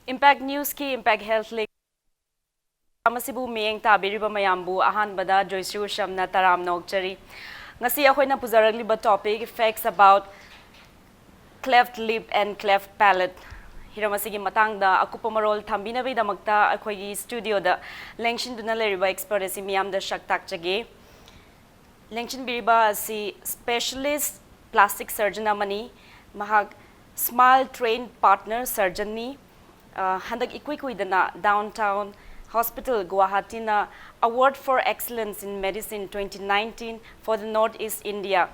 Impact News ki Impact Health Link amasibu miyeng tabiriba mayambu ahanbada Joyshree Usham na taram nokchari. Ngasi akoy na puzaragliba topic facts about cleft lip and cleft palate. Hiramasigi matang da ako pumarol tambina bay damakta akoy studio da lengshin duna leriba expert si miyam da shaktak chage. Lengshin biriba si specialist plastic surgeon amani mahag smile trained partner surgeon ni handak ikwi dana downtown Hospital Guwahati na Award for Excellence in Medicine 2019 for the Northeast India.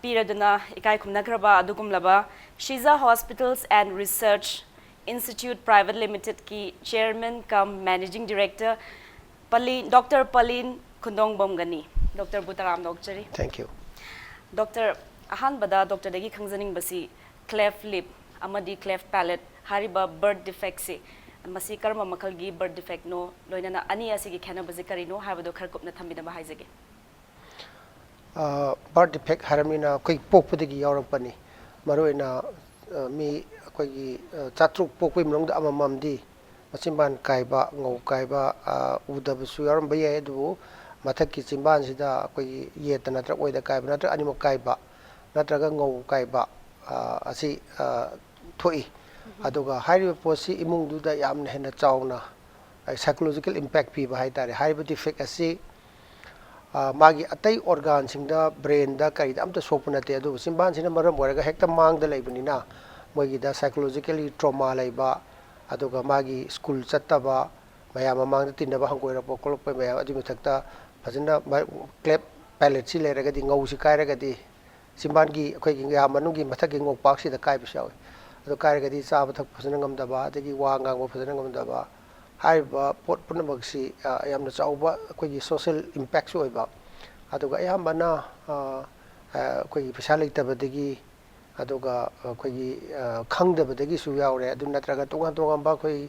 Pira duna ikai kumnagraba adugumlaba Shija Hospitals and Research Institute Private Limited ki Chairman cum Managing Director Dr. Palin Khundongbam gani. Dr. Butaram Dokchari. Thank you. Dr. Ahan bada Dr. Dagi khangzaning basi cleft lip amadi cleft palate hariba birth defect si masi karma makalgi birth defect no loina na ani asigi khana bazi karino habado kharkup na thambina ba haizage birth defect haramina koi pokpudagi yaurapani maroina mi koi chatruk pokpui mrongda amamamdi masimban kaiba ngau kaiba udabasu yauramba yae du mathakki chimban sida koi yetana tra oida kaiba natra animo kaiba natraga ngau kaiba asi thoi aduga hariba posi imung duda yamna hena chawna psychological impact pi ba haitare hariba defect asi magi atai organ singda brain da kari da amta sopuna te adu simban sina maram oraga hekta mang da laibunina mogi da psychologically trauma laiba aduga magi school chattaba mayam mang da tinaba hangoira pokolop pe mayam adu mithakta fajina cleft palate si leraga di ngau si kairaga di simban gi khoi gi ya manugi mathak gi ngok pak si da kai bisawi ado kairagadi chaba thak phasana ngamdaba adagi wa ngang phasana ngamdaba haiba pot punamak si yamna chauba khoi social impact so iba aduga ayambana khoi pisa leitabadagi aduga khoi khangdabadagi su yaure adu natraga tonga tonga ba khoi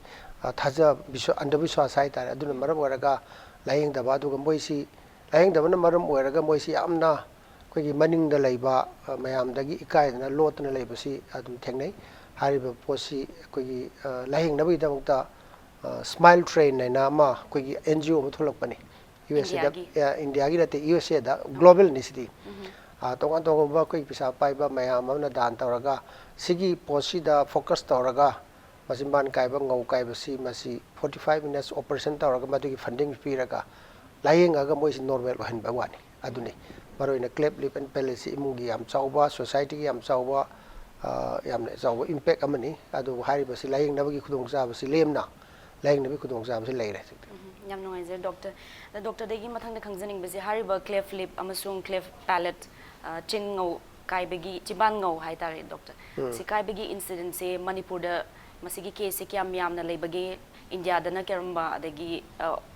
thaja biswa andabiswas hai tare aduna maram oraga layengdaba aduga moisi layengdabana maram oraga moisi yamna khoi maningda leiba mayamdagi ikaidana lotna leibasi adum thengnai hariba posi koi lahing nabi damukta smile train na ma koi NGO mutholakpani USA da India gi rate USA da global nisidi tonga tonga ba koi pisa pai ba mayam amna dan tawraga sigi posi da focus tawraga masimban kaiba ngau kaiba si masi 45 minutes operation tawraga madugi funding piraga lahing aga moisi normal ohin ba wani aduni maroina cleft lip and palate si imungi yam chawba society gi yam chawba yamne chaw impact amani adu hariba si laying nabagi khudong chaba si lemna laying nabi khudong chaba si leire yam nongai je doctor degi mathang da khangjaning bezi hariba cleft lip amasung cleft palate chin ngau kaibegi chiban ngau hai tare doctor si kaibegi incident se Manipur da masigi case se kyam yamna leibagi India dana keramba adagi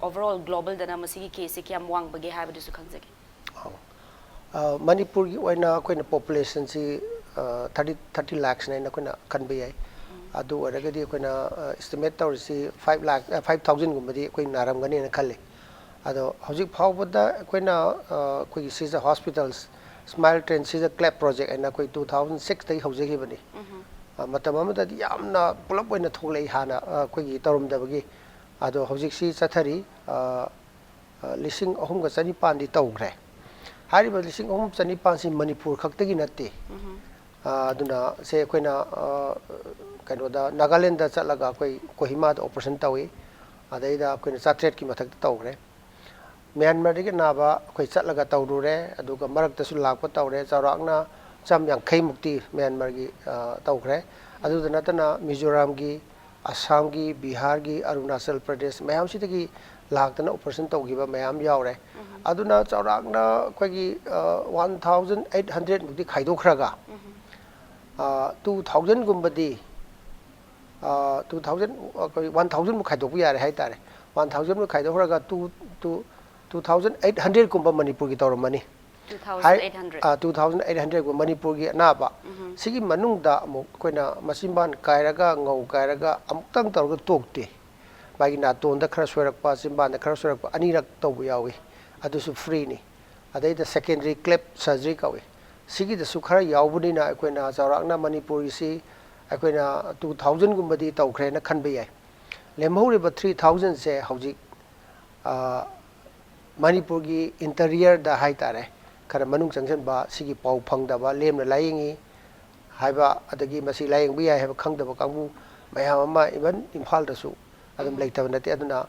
overall global dana masigi case se kyam wang bagi haiba su khangjage Manipur gi oina koina population si 30 lakhs na koina kanbe yai adu oragadi koina estimate tawrisi 5,000 gumbadi koi naram gani na khalle ado hojik phawbada koina koi Shija hospitals smile train Shija cleft project aina koi 2006 dai hojegi bani matam amada yamna pulap oina tholei hana koi tarum dabagi ado hojik si chathari lising ahum ga chani pandi tawgre hariba lising ahum chani pansi Manipur khaktagi natte aduna se koina kanoda Nagaland da chalaga koi Kohima da operation tawi adaida koina chatret ki mathak tawgre Myanmar gi naba koi chatlaga tawrure aduga marak tasu lakpa tawre chawrakna cham yang khai mukti Myanmar gi tawgre aduda natana Mizoram gi Assam gi Bihar gi Arunachal Pradesh mayam sidagi laktana operation tawgiba mayam yaure aduna chawrakna koi gi 1800 mukti khaidokraga 2000 gumbadi 2000 1000 mu khaidok yare hai tare 1000 mu khaidok raga 2800 gumba Manipur gi tawramani 2800 gu Manipur gi naba sigi manungda amuk koina masimban kairaga ngau kairaga amuktang tawga tokte bagi na tonda khara soirakpa simban da khara soirakpa anirak tawbu yawi adusu free ni adai da secondary cleft surgery kawi sigi da sukhara yaubuni na koina chawrakna Manipur si ꯑꯩꯈꯣꯏꯅ 2000ꯒꯨꯝꯕꯗꯤ ꯇꯧꯈ꯭ꯔꯦꯅ ꯈꯟꯕ ꯌꯥꯏ ꯂꯦꯝꯍꯧꯔꯤꯕ 3000 ꯁꯦ ꯍꯧꯖꯤꯛ ꯃꯅꯤꯄꯨꯔꯒꯤ ꯏꯟꯇꯔꯤꯌꯔꯗ ꯍꯥꯏꯇꯥꯔꯦ ꯈꯔ ꯃꯅꯨꯡ ꯆꯪꯁꯤꯟꯕ ꯁꯤꯒꯤ ꯄꯥꯎ ꯐꯪꯗꯕ ꯂꯦꯝꯅ ꯂꯥꯌꯦꯡꯉꯤ ꯍꯥꯏꯕ ꯑꯗꯒꯤ ꯃꯁꯤ ꯂꯥꯌꯦꯡꯕ ꯌꯥꯏ ꯍꯥꯏꯕ ꯈꯪꯗꯕ ꯀꯥꯡꯕꯨ ꯃꯌꯥꯝ ꯑꯃ ꯏꯚꯟ ꯏꯝꯐꯥꯜꯗꯁꯨ ꯑꯗꯨꯝ ꯂꯩꯇꯕ ꯅꯠꯇꯦ ꯑꯗꯨꯅ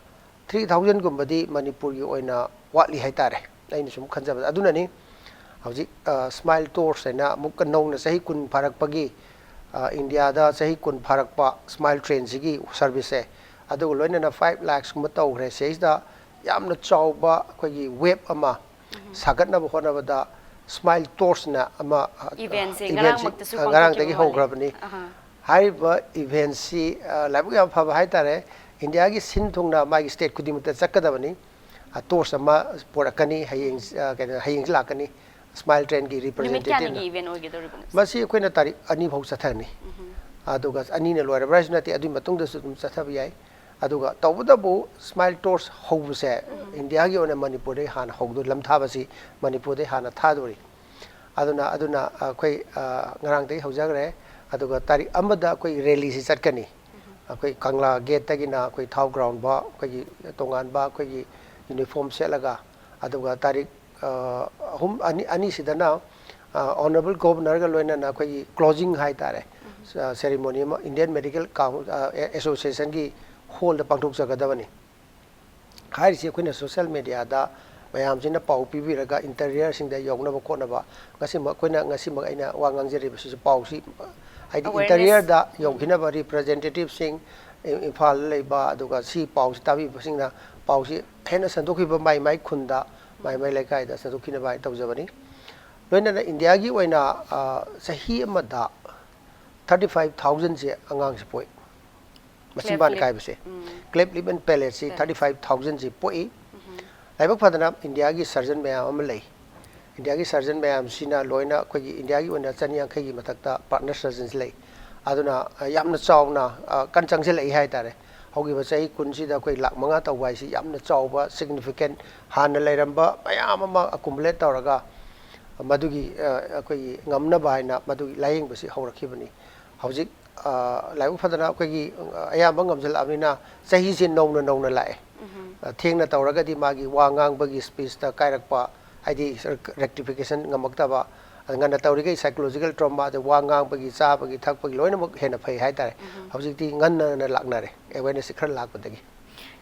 3000ꯒꯨꯝꯕꯗꯤ ꯃꯅꯤꯄꯨꯔꯒꯤ ꯑꯣꯏꯅ ꯋꯥꯠꯂꯤ ꯍꯥꯏꯇꯥꯔꯦ ꯑꯩꯅ ꯁꯨꯝ ꯈꯟꯖꯕꯗ ꯑꯗꯨꯅꯅꯤ ꯍꯧꯖꯤꯛ ꯁ꯭ꯃꯥꯏꯜ ꯇꯣꯔꯁ ꯍꯥꯏꯅ ꯑꯃꯨꯛꯀ ꯅꯧꯅ ꯆꯍꯤ 10 ꯐꯥꯔꯛꯄꯒꯤ ꯏꯟꯗꯤꯌꯥꯗ ꯆꯍꯤ 10 ꯐꯥꯔꯛꯄ ꯁ꯭ꯃꯥꯏꯜ ꯇ꯭ꯔꯦꯟꯁꯤꯒꯤ ꯁꯔꯚꯤꯁꯁꯦ ꯑꯗꯨꯒ ꯂꯣꯏꯅꯅ 5 lakhsꯀꯨꯝꯕ ꯇꯧꯈ꯭ꯔꯦ ꯁꯤꯗꯩꯁꯤꯗ ꯌꯥꯝꯅ ꯆꯥꯎꯕ ꯑꯩꯈꯣꯏꯒꯤ ꯋꯦꯕ ꯑꯃ ꯁꯥꯒꯠꯅꯕ ꯍꯣꯠꯅꯕꯗ ꯁ꯭ꯃꯥꯏꯜ ꯇꯣꯔꯁꯅ ꯑꯃ ꯏꯚꯦꯟꯁꯦ ꯏꯚꯦꯟꯁꯤ ꯉꯔꯥꯡꯃꯛꯇꯁꯨ ꯉꯔꯥꯡꯗꯒꯤ ꯄꯥꯡꯊꯣꯛꯈꯤꯕ ꯃꯥꯜꯂꯦ ꯍꯧꯈ꯭ꯔꯕꯅꯤ ꯍꯥꯏꯔꯤꯕ ꯏꯚꯦꯟꯁꯤ ꯂꯥꯏꯕꯛ ꯌꯥꯝ ꯐꯕ ꯍꯥꯏꯇꯥꯔꯦ ꯏꯟꯗꯤꯌꯥꯒꯤ ꯁꯤꯟ ꯊꯨꯡꯅ ꯃꯥꯒꯤ ꯁ꯭ꯇꯦꯠ ꯈꯨꯗꯤꯡꯃꯛꯇ ꯆꯠꯀꯗꯕꯅꯤ ꯇꯣꯔꯁ ꯑꯃ ꯄꯨꯔꯛꯀꯅꯤ ꯍꯌꯦꯡꯁꯤ ꯂꯥꯛꯀꯅꯤ ꯁ꯭ꯃꯥꯏꯜ ꯇ꯭ꯔꯦꯟꯒꯤ ꯅꯨꯃꯤꯠ ꯔꯤꯄ꯭ꯔꯖꯦꯟꯇꯦꯇꯤꯚꯅ ꯀꯌꯥꯅꯤꯒꯤ ꯏꯚꯦꯟ ꯑꯣꯏꯒꯗꯧꯔꯤꯕꯅꯣ ꯃꯁꯤ ꯑꯩꯈꯣꯏꯅ ꯇꯥꯔꯤꯛ 2 ꯐꯥꯎ ꯆꯠꯊꯒꯅꯤ ꯑꯗꯨꯒ 2ꯅ ꯂꯣꯏꯔꯕ꯭ꯔꯥ ꯍꯥꯏꯁꯨ ꯅꯠꯇꯦ ꯑꯗꯨꯒꯤ ꯃꯇꯨꯡꯗꯁꯨ ꯑꯗꯨꯝ ꯆꯠꯊꯕ ꯌꯥꯏ ꯑꯗꯨꯒ ꯇꯧꯕꯇꯕꯨ ꯁ꯭ꯃꯥꯏꯜ ꯇꯣꯔꯁ ꯍꯧꯕꯁꯦ ꯏꯟꯗꯤꯌꯥꯒꯤ ꯑꯣꯏꯅ ꯃꯅꯤꯄꯨꯔꯗꯩ ꯍꯥꯟꯅ ꯍꯧꯗꯣꯏ ꯂꯝꯊꯥꯕꯁꯤ ꯃꯅꯤꯄꯨꯔꯗꯩ ꯍꯥꯟꯅ ꯊꯥꯗꯣꯔꯤ ꯑꯗꯨꯅ ꯑꯩꯈꯣꯏ ꯉꯔꯥꯡꯗꯒꯤ ꯍꯧꯖꯈ꯭ꯔꯦ ꯑꯗꯨꯒ ꯇꯥꯔꯤꯛ 1ꯗ ꯑꯩꯈꯣꯏ ꯔꯦꯂꯤꯁꯤ ꯆꯠꯀꯅꯤ ꯑꯩꯈꯣꯏ ꯀꯪꯂꯥ ꯒꯦꯠꯇꯒꯤꯅ ꯑꯩꯈꯣꯏ ꯊꯥꯎ ꯒ꯭ꯔꯥꯎꯟꯕ ꯑꯩꯈꯣꯏꯒꯤ ꯇꯣꯉꯥꯟꯕ ꯑꯩꯈꯣꯏꯒꯤ ꯌꯨꯅꯤꯐꯣꯔꯝ ꯁꯦꯠꯂꯒ ꯑꯗꯨꯒ ꯇꯥꯔꯤꯛ ꯑꯅꯤꯁꯤꯗꯅ ꯑꯣꯅꯔꯦꯕꯜ ꯒꯣꯚꯔꯅꯔꯒ ꯂꯣꯏꯅꯅ ꯑꯩꯈꯣꯏꯒꯤ ꯀ꯭ꯂꯣꯖꯤꯡ ꯍꯥꯏꯇꯥꯔꯦ ꯁꯦꯔꯤꯃꯣꯅꯤ ꯑꯃ ꯏꯟꯗꯤꯌꯟ ꯃꯦꯗꯤꯀꯦꯜ ꯑꯦꯁꯣꯁꯤꯌꯦꯁꯟꯒꯤ ꯍꯣꯜꯗ ꯄꯥꯡꯊꯣꯛꯆꯒꯗꯕꯅꯤ ꯍꯥꯏꯔꯤꯁꯤ ꯑꯩꯈꯣꯏꯅ ꯁꯣꯁꯤꯌꯦꯜ ꯃꯦꯗꯤꯌꯥꯗ ꯃꯌꯥꯝꯁꯤꯅ ꯄꯥꯎ ꯄꯤꯕꯤꯔꯒ ꯏꯟꯇꯔꯤꯌꯔꯁꯤꯡꯗ ꯌꯧꯅꯕ ꯈꯣꯠꯅꯕ ꯉꯁꯤꯃꯛ ꯑꯩꯅ ꯋꯥ ꯉꯥꯡꯖꯔꯤꯕꯁꯤꯁꯨ ꯄꯥꯎꯁꯤ ꯍꯥꯏꯗꯤ ꯑꯋꯦꯔꯅꯦꯁ ꯏꯟꯇꯔꯤꯌꯔꯗ ꯌꯧꯈꯤꯅꯕ ꯔꯤꯄ꯭ꯔꯖꯦꯟꯇꯦꯇꯤꯚꯁꯤꯡ ꯏꯝꯐꯥꯜꯗ ꯂꯩꯕ ꯑꯗꯨꯒ ꯁꯤ ꯄꯥꯎꯁꯤ ꯇꯥꯕꯤꯕꯁꯤꯡꯅ ꯄꯥꯎꯁꯤ ꯍꯦꯟꯅ ꯁꯟꯗꯣꯛꯈꯤꯕ ꯃꯥꯏ ꯈꯨꯟꯗ ꯃꯥꯏ ꯂꯩꯀꯥꯏꯗ ꯁꯟꯗꯣꯛꯈꯤꯅꯕ ꯍꯥꯏꯅ ꯇꯧꯖꯕꯅꯤ ꯂꯣꯏꯅꯅ ꯏꯟꯗꯤꯌꯥꯒꯤ ꯑꯣꯏꯅ ꯆꯍꯤ ꯑꯃꯗ 35,000ꯁꯦ ꯑꯉꯥꯡꯁꯦ ꯄꯣꯛꯏ ꯃꯆꯤꯟꯕꯥꯟ ꯀꯥꯏꯕꯁꯦ ꯀ꯭ꯂꯦꯞ ꯂꯤꯞ ꯑꯦꯟ ꯄꯦꯂꯦꯠꯁꯤ 35,000ꯁꯤ ꯄꯣꯛꯏ ꯂꯥꯏꯕꯛ ꯐꯗꯅ ꯏꯟꯗꯤꯌꯥꯒꯤ ꯁꯔꯖꯟ ꯃꯌꯥꯝ ꯑꯃ ꯂꯩ ꯏꯟꯗꯤꯌꯥꯒꯤ ꯁꯔꯖꯟ ꯃꯌꯥꯝꯁꯤꯅ ꯂꯣꯏꯅ ꯑꯩꯈꯣꯏꯒꯤ ꯏꯟꯗꯤꯌꯥꯒꯤ ꯑꯣꯏꯅ 150ꯒꯤ ꯃꯊꯛꯇ ꯄꯥꯔꯠꯅꯔ ꯁꯔꯖꯟꯁ ꯂꯩ ꯑꯗꯨꯅ ꯌꯥꯝꯅ ꯆꯥꯎꯅ ꯀꯟ ꯆꯪꯁꯤꯜꯂꯛꯏ ꯍꯥꯏꯇꯥꯔꯦ ꯍꯧꯈꯤꯕꯆꯍꯤ 10ꯁꯤꯗ ꯑꯩꯈꯣꯏ ꯂꯥꯛ 5 ꯇꯧꯕ ꯍꯥꯏꯁꯤ ꯌꯥꯝꯅ ꯆꯥꯎꯕ ꯁꯤꯒꯅꯤꯐꯤꯀꯦꯟ ꯍꯥꯟꯅ ꯂꯩꯔꯝꯕ ꯃꯌꯥꯝ ꯑꯃ ꯑꯀꯨꯃꯨꯂꯦꯠ ꯇꯧꯔꯒ ꯃꯗꯨꯒꯤ ꯑꯩꯈꯣꯏꯒꯤ ꯉꯝꯅꯕ ꯍꯥꯏꯅ ꯃꯗꯨꯒꯤ ꯂꯥꯌꯦꯡꯕꯁꯤ ꯍꯧꯔꯛꯈꯤꯕꯅꯤ ꯍꯧꯖꯤꯛ ꯂꯥꯏꯕꯛ ꯐꯗꯅ ꯑꯩꯈꯣꯏꯒꯤ ꯑꯌꯥꯝꯕ ꯉꯝꯁꯤꯜꯂꯛꯑꯕꯅꯤ나 ꯆꯍꯤꯁꯤ ꯅꯧꯅ ꯂꯥꯛꯑꯦ ꯊꯦꯡꯅ ꯇꯧꯔꯒꯗꯤ ꯃꯥꯒꯤ ꯋꯥ ꯉꯥꯡꯕꯒꯤ ꯁ꯭ꯄꯤꯆꯇ ꯀꯥꯏꯔꯛꯄ ꯍꯥꯏꯗꯤ ꯔꯦꯛꯇꯤꯐꯤꯀꯦꯁꯟ ꯉꯝꯃꯛꯇꯕ ꯉꯟꯅ ꯇꯧꯔꯤꯈꯩ ꯁꯥꯏꯀꯣꯂꯣꯖꯤꯀꯦꯜ ꯇ꯭ꯔꯣꯃꯥ ꯑꯗ ꯋꯥ ꯉꯥꯡꯕꯒꯤ ꯆꯥꯕꯒꯤ ꯊꯛꯄꯒꯤ ꯂꯣꯏꯅꯃꯛ ꯍꯦꯟꯅ ꯐꯩ ꯍꯥꯏꯇꯥꯔꯦ ꯍꯧꯖꯤꯛꯇꯤ ꯉꯟꯅ ꯂꯥꯛꯅꯔꯦ ꯑꯦꯋꯦꯔꯅꯦꯁꯁꯤ ꯈꯔ ꯂꯥꯛꯄꯗꯒꯤ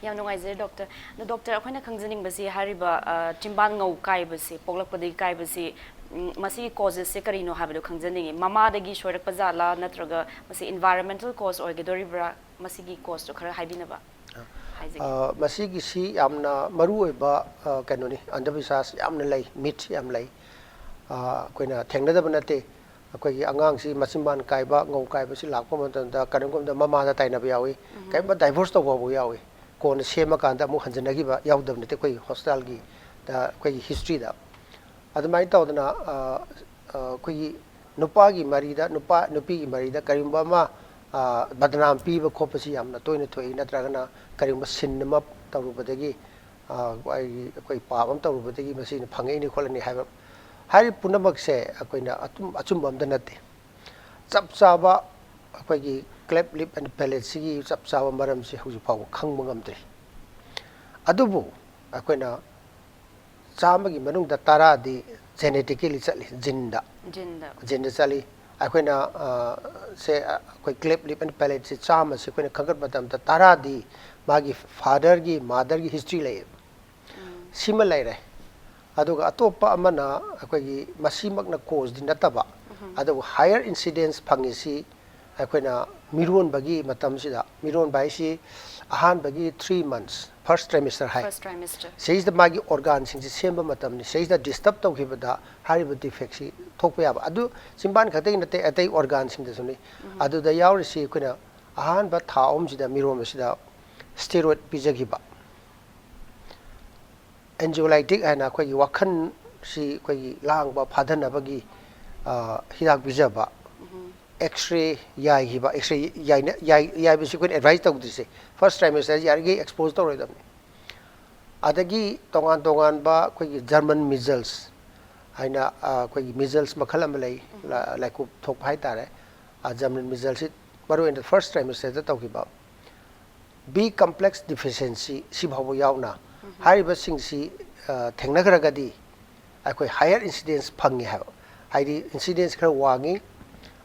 ꯌꯥꯝ ꯅꯨꯡꯉꯥꯏꯖꯔꯦ ꯗꯣꯛꯇꯔ ꯑꯗꯣ ꯗꯣꯛꯇꯔ ꯑꯩꯈꯣꯏꯅ ꯈꯪꯖꯅꯤꯡꯕꯁꯤ ꯍꯥꯏꯔꯤꯕ ꯆꯤꯝꯕꯥꯟ ꯉꯧ ꯀꯥꯏꯕꯁꯤ ꯄꯣꯛꯂꯛꯄꯗꯒꯤ ꯀꯥꯏꯕꯁꯤ ꯃꯁꯤꯒꯤ ꯀꯣꯖꯦꯁꯁꯦ ꯀꯔꯤꯅꯣ ꯍꯥꯏꯕꯗꯣ ꯈꯪꯖꯅꯤꯡꯉꯤ ꯃꯃꯥꯗꯒꯤ ꯁꯣꯏꯔꯛꯄ ꯖꯥꯠꯂꯥ ꯅꯠꯇ꯭ꯔꯒ ꯃꯁꯤ ꯏꯟꯚꯥꯏꯔꯟꯃꯦꯟꯇꯦꯜ ꯀꯣꯖ ꯑꯣꯏꯒꯗꯧꯔꯤꯕ꯭ꯔꯥ ꯃꯁꯤꯒꯤ ꯀꯣꯖꯇꯣ ꯈꯔ ꯍꯥꯏꯕꯤꯅꯕ ꯍꯥꯏꯖꯒꯦ ꯃꯁꯤꯒꯤꯁꯤ ꯌꯥꯝꯅ ꯃꯔꯨꯑꯣꯏꯕ ꯀꯩꯅꯣꯅꯤ ꯑꯟꯙꯕꯤꯁ꯭ꯋꯥꯁ ꯌꯥꯝꯅ ꯂꯩ ꯃꯤꯠꯁ ꯌꯥꯝ ꯂꯩ ꯑꯩꯈꯣꯏꯅ ꯊꯦꯡꯅꯗꯕ ꯅꯠꯇꯦ ꯑꯩꯈꯣꯏꯒꯤ ꯑꯉꯥꯡꯁꯤ ꯃꯆꯤꯟꯕꯥꯟ ꯀꯥꯏꯕ ꯉꯧ ꯀꯥꯏꯕꯁꯤ ꯂꯥꯛꯄ ꯃꯇꯝꯗ ꯀꯔꯤꯒꯨꯝꯕꯗ ꯃꯃꯥꯗ ꯇꯥꯏꯅꯕ ꯌꯥꯎꯏ ꯀꯔꯤꯒꯨꯝꯕ ꯗꯥꯏꯚꯣꯔꯁ ꯇꯧꯕ ꯐꯥꯎꯕ ꯌꯥꯎꯏ ꯀꯣꯟꯅ ꯁꯦꯝꯃꯀꯥꯟꯗ ꯑꯃꯨꯛ ꯍꯟꯖꯤꯟꯅꯈꯤꯕ ꯌꯥꯎꯗꯕ ꯅꯠꯇꯦ ꯑꯩꯈꯣꯏꯒꯤ ꯍꯣꯁꯄꯤꯇꯥꯜꯒꯤ ꯑꯩꯈꯣꯏꯒꯤ ꯍꯤꯁꯇ꯭ꯔꯤꯗ ꯑꯗꯨꯃꯥꯏꯅ ꯇꯧꯗꯅ ꯑꯩꯈꯣꯏꯒꯤ ꯅꯨꯄꯤꯒꯤ ꯃꯔꯤꯗ ꯀꯔꯤꯒꯨꯝꯕ ꯑꯃ ꯕꯗꯅꯥꯝ ꯄꯤꯕ ꯈꯣꯠꯄꯁꯤ ꯌꯥꯝꯅ ꯇꯣꯏꯅ ꯊꯣꯛꯏ ꯅꯠꯇ꯭ꯔꯒꯅ ꯀꯔꯤꯒꯨꯝꯕ ꯁꯤꯟ ꯑꯃ ꯇꯧꯔꯨꯕꯗꯒꯤ ꯑꯩꯈꯣꯏ ꯄꯥꯞ ꯑꯃ ꯇꯧꯔꯨꯕꯗꯒꯤ ꯃꯁꯤꯅ ꯐꯪꯉꯛꯏꯅꯤ ꯈꯣꯠꯂꯅꯤ ꯍꯥꯏꯕ ꯍꯥꯏꯔꯤꯕ ꯄꯨꯝꯅꯃꯛꯁꯦ ꯑꯩꯈꯣꯏꯅ ꯑꯆꯨꯝꯕ ꯑꯝꯇ ꯅꯠꯇꯦ ꯆꯞ ꯆꯥꯕ ꯑꯩꯈꯣꯏꯒꯤ ꯀ꯭ꯂꯦꯞ ꯂꯤꯞ ꯑꯦꯟ ꯄꯦꯂꯦꯠꯁꯤꯒꯤ ꯆꯞ ꯆꯥꯕ ꯃꯔꯝꯁꯤ ꯍꯧꯖꯤꯛ ꯐꯥꯎꯕ ꯈꯪꯕ ꯉꯝꯗ꯭ꯔꯤ ꯑꯗꯨꯕꯨ ꯑꯩꯈꯣꯏꯅ 100ꯒꯤ ꯃꯅꯨꯡꯗ 10ꯗꯤ ꯖꯦꯅꯦꯇꯤꯀꯦꯂꯤ ꯆꯠꯂꯤ ꯖꯤꯟꯗ ꯆꯠꯂꯤ ꯑꯩꯈꯣꯏꯅ ꯑꯩꯈꯣꯏ ꯀ꯭ꯂꯦꯞ ꯂꯤꯞ ꯑꯦꯟ ꯄꯦꯂꯦꯠꯁꯤ 100ꯁꯤ ꯑꯩꯈꯣꯏꯅ ꯈꯪꯒꯠꯄ ꯃꯇꯝꯗ 10ꯗꯤ ꯃꯥꯒꯤ ꯐꯥꯗꯔꯒꯤ ꯃꯥꯗꯔꯒꯤ ꯍꯤꯁꯇ꯭ꯔꯤ ꯂꯩꯌꯦꯕ ꯁꯤꯃ ꯂꯩꯔꯦ ꯑꯗꯨꯒ ꯑꯇꯣꯞꯄ ꯑꯃꯅ ꯑꯩꯈꯣꯏꯒꯤ ꯃꯁꯤꯃꯛꯅ ꯀꯣꯖꯗꯤ ꯅꯠꯇꯕ ꯑꯗꯨꯕꯨ ꯍꯥꯏꯌꯔ ꯏꯟꯁꯤꯗꯦꯟꯁ ꯐꯪꯉꯤꯁꯤ ꯑꯩꯈꯣꯏꯅ ꯃꯤꯔꯣꯟꯕꯒꯤ ꯃꯇꯝꯁꯤꯗ ꯃꯤꯔꯣꯟꯕ ꯍꯥꯏꯁꯤ ꯑꯍꯥꯟꯕꯒꯤ 3 months ꯐꯥꯔꯁ ꯇ꯭ꯔꯥꯏꯃꯤꯁꯇꯔ ꯍꯥꯏ ꯁꯤꯁꯤꯗ ꯃꯥꯒꯤ ꯑꯣꯔꯒꯥꯟꯁꯤꯡꯁꯤ ꯁꯦꯝꯕ ꯃꯇꯝꯅꯤ ꯁꯤꯁꯤꯗ ꯗꯤꯁꯇꯔꯕ ꯇꯧꯈꯤꯕꯗ ꯍꯥꯏꯔꯤꯕ ꯗꯤꯐꯦꯛꯁꯤ ꯊꯣꯛꯄ ꯌꯥꯕ ꯑꯗꯨ ꯆꯤꯝꯕꯥꯟ ꯈꯛꯇꯒꯤ ꯅꯠꯇꯦ ꯑꯇꯩ ꯑꯣꯔꯒꯥꯟꯁꯤꯡꯗꯁꯨꯅꯤ ꯑꯗꯨꯗ ꯌꯥꯎꯔꯤꯁꯤ ꯑꯩꯈꯣꯏꯅ ꯑꯍꯥꯟꯕ ꯊꯥ 3ꯁꯤꯗ ꯃꯤꯔꯣꯟꯕꯁꯤꯗ ꯁ꯭ꯇꯦꯔꯣꯏꯗ ꯄꯤꯖꯈꯤꯕ ꯑꯦꯟꯖꯤꯑꯣꯂꯥꯏꯇꯤꯛ ꯍꯥꯏꯅ ꯑꯩꯈꯣꯏꯒꯤ ꯋꯥꯈꯜꯁꯤ ꯑꯩꯈꯣꯏꯒꯤ ꯂꯥꯡꯕ ꯐꯥꯊꯅꯕꯒꯤ ꯍꯤꯗꯥꯛ ꯄꯤꯖꯕ ꯑꯦꯛꯁꯔꯦ ꯌꯥꯏꯈꯤꯕ ꯑꯦꯛꯁꯔꯦ ꯌꯥꯏꯕꯁꯤ ꯑꯩꯈꯣꯏꯅ ꯑꯦꯗꯚꯥꯏꯁ ꯇꯧꯗ꯭ꯔꯤꯁꯦ ꯐꯥꯔꯁ ꯇ꯭ꯔꯥꯏꯃꯤꯁꯇꯔ ꯌꯥꯔꯤꯈꯩ ꯑꯦꯛꯁꯄꯣꯖ ꯇꯧꯔꯣꯏꯗꯕꯅꯤ ꯑꯗꯒꯤ ꯇꯣꯉꯥꯟꯕ ꯑꯩꯈꯣꯏꯒꯤ ꯖꯔꯃꯟ ꯃꯤꯖꯜꯁ ꯍꯥꯏꯅ ꯑꯩꯈꯣꯏꯒꯤ ꯃꯤꯖꯜꯁ ꯃꯈꯜ ꯑꯃ ꯂꯩ ꯂꯥꯏꯀꯨꯞ ꯊꯣꯛꯄ ꯍꯥꯏꯇꯥꯔꯦ German ꯃꯤꯖꯜꯁꯤ maru in the first trimester da tawkiba B complex deficiency si bhawa yauna hariba singsi thengnagragadi akoi higher incidence phangi ha haidi incidence khara wangi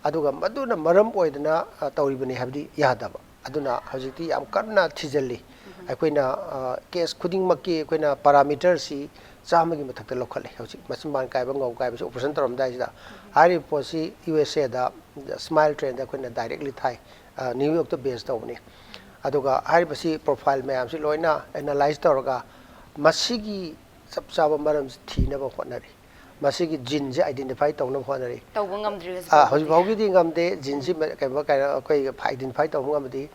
aduga maduna maram oidana tawribani habdi yadaba aduna hajiti am kanna thijalli akoina case khuding makki akoina parameter si chamagi mathakta lokhale hojik masimban kaiba ngau kaiba operation toram dai da hari posi USA da smile train da akoina directly thai New York to base tawni aduga hari basi profile mayam si loina analyze tawraga masigi sapsaba maram thina ba khonari masigi gene je identify tawna khonari tawba ngamdri hoji bawgi di ngamde gene si kaiba kai identify tawna ngamdi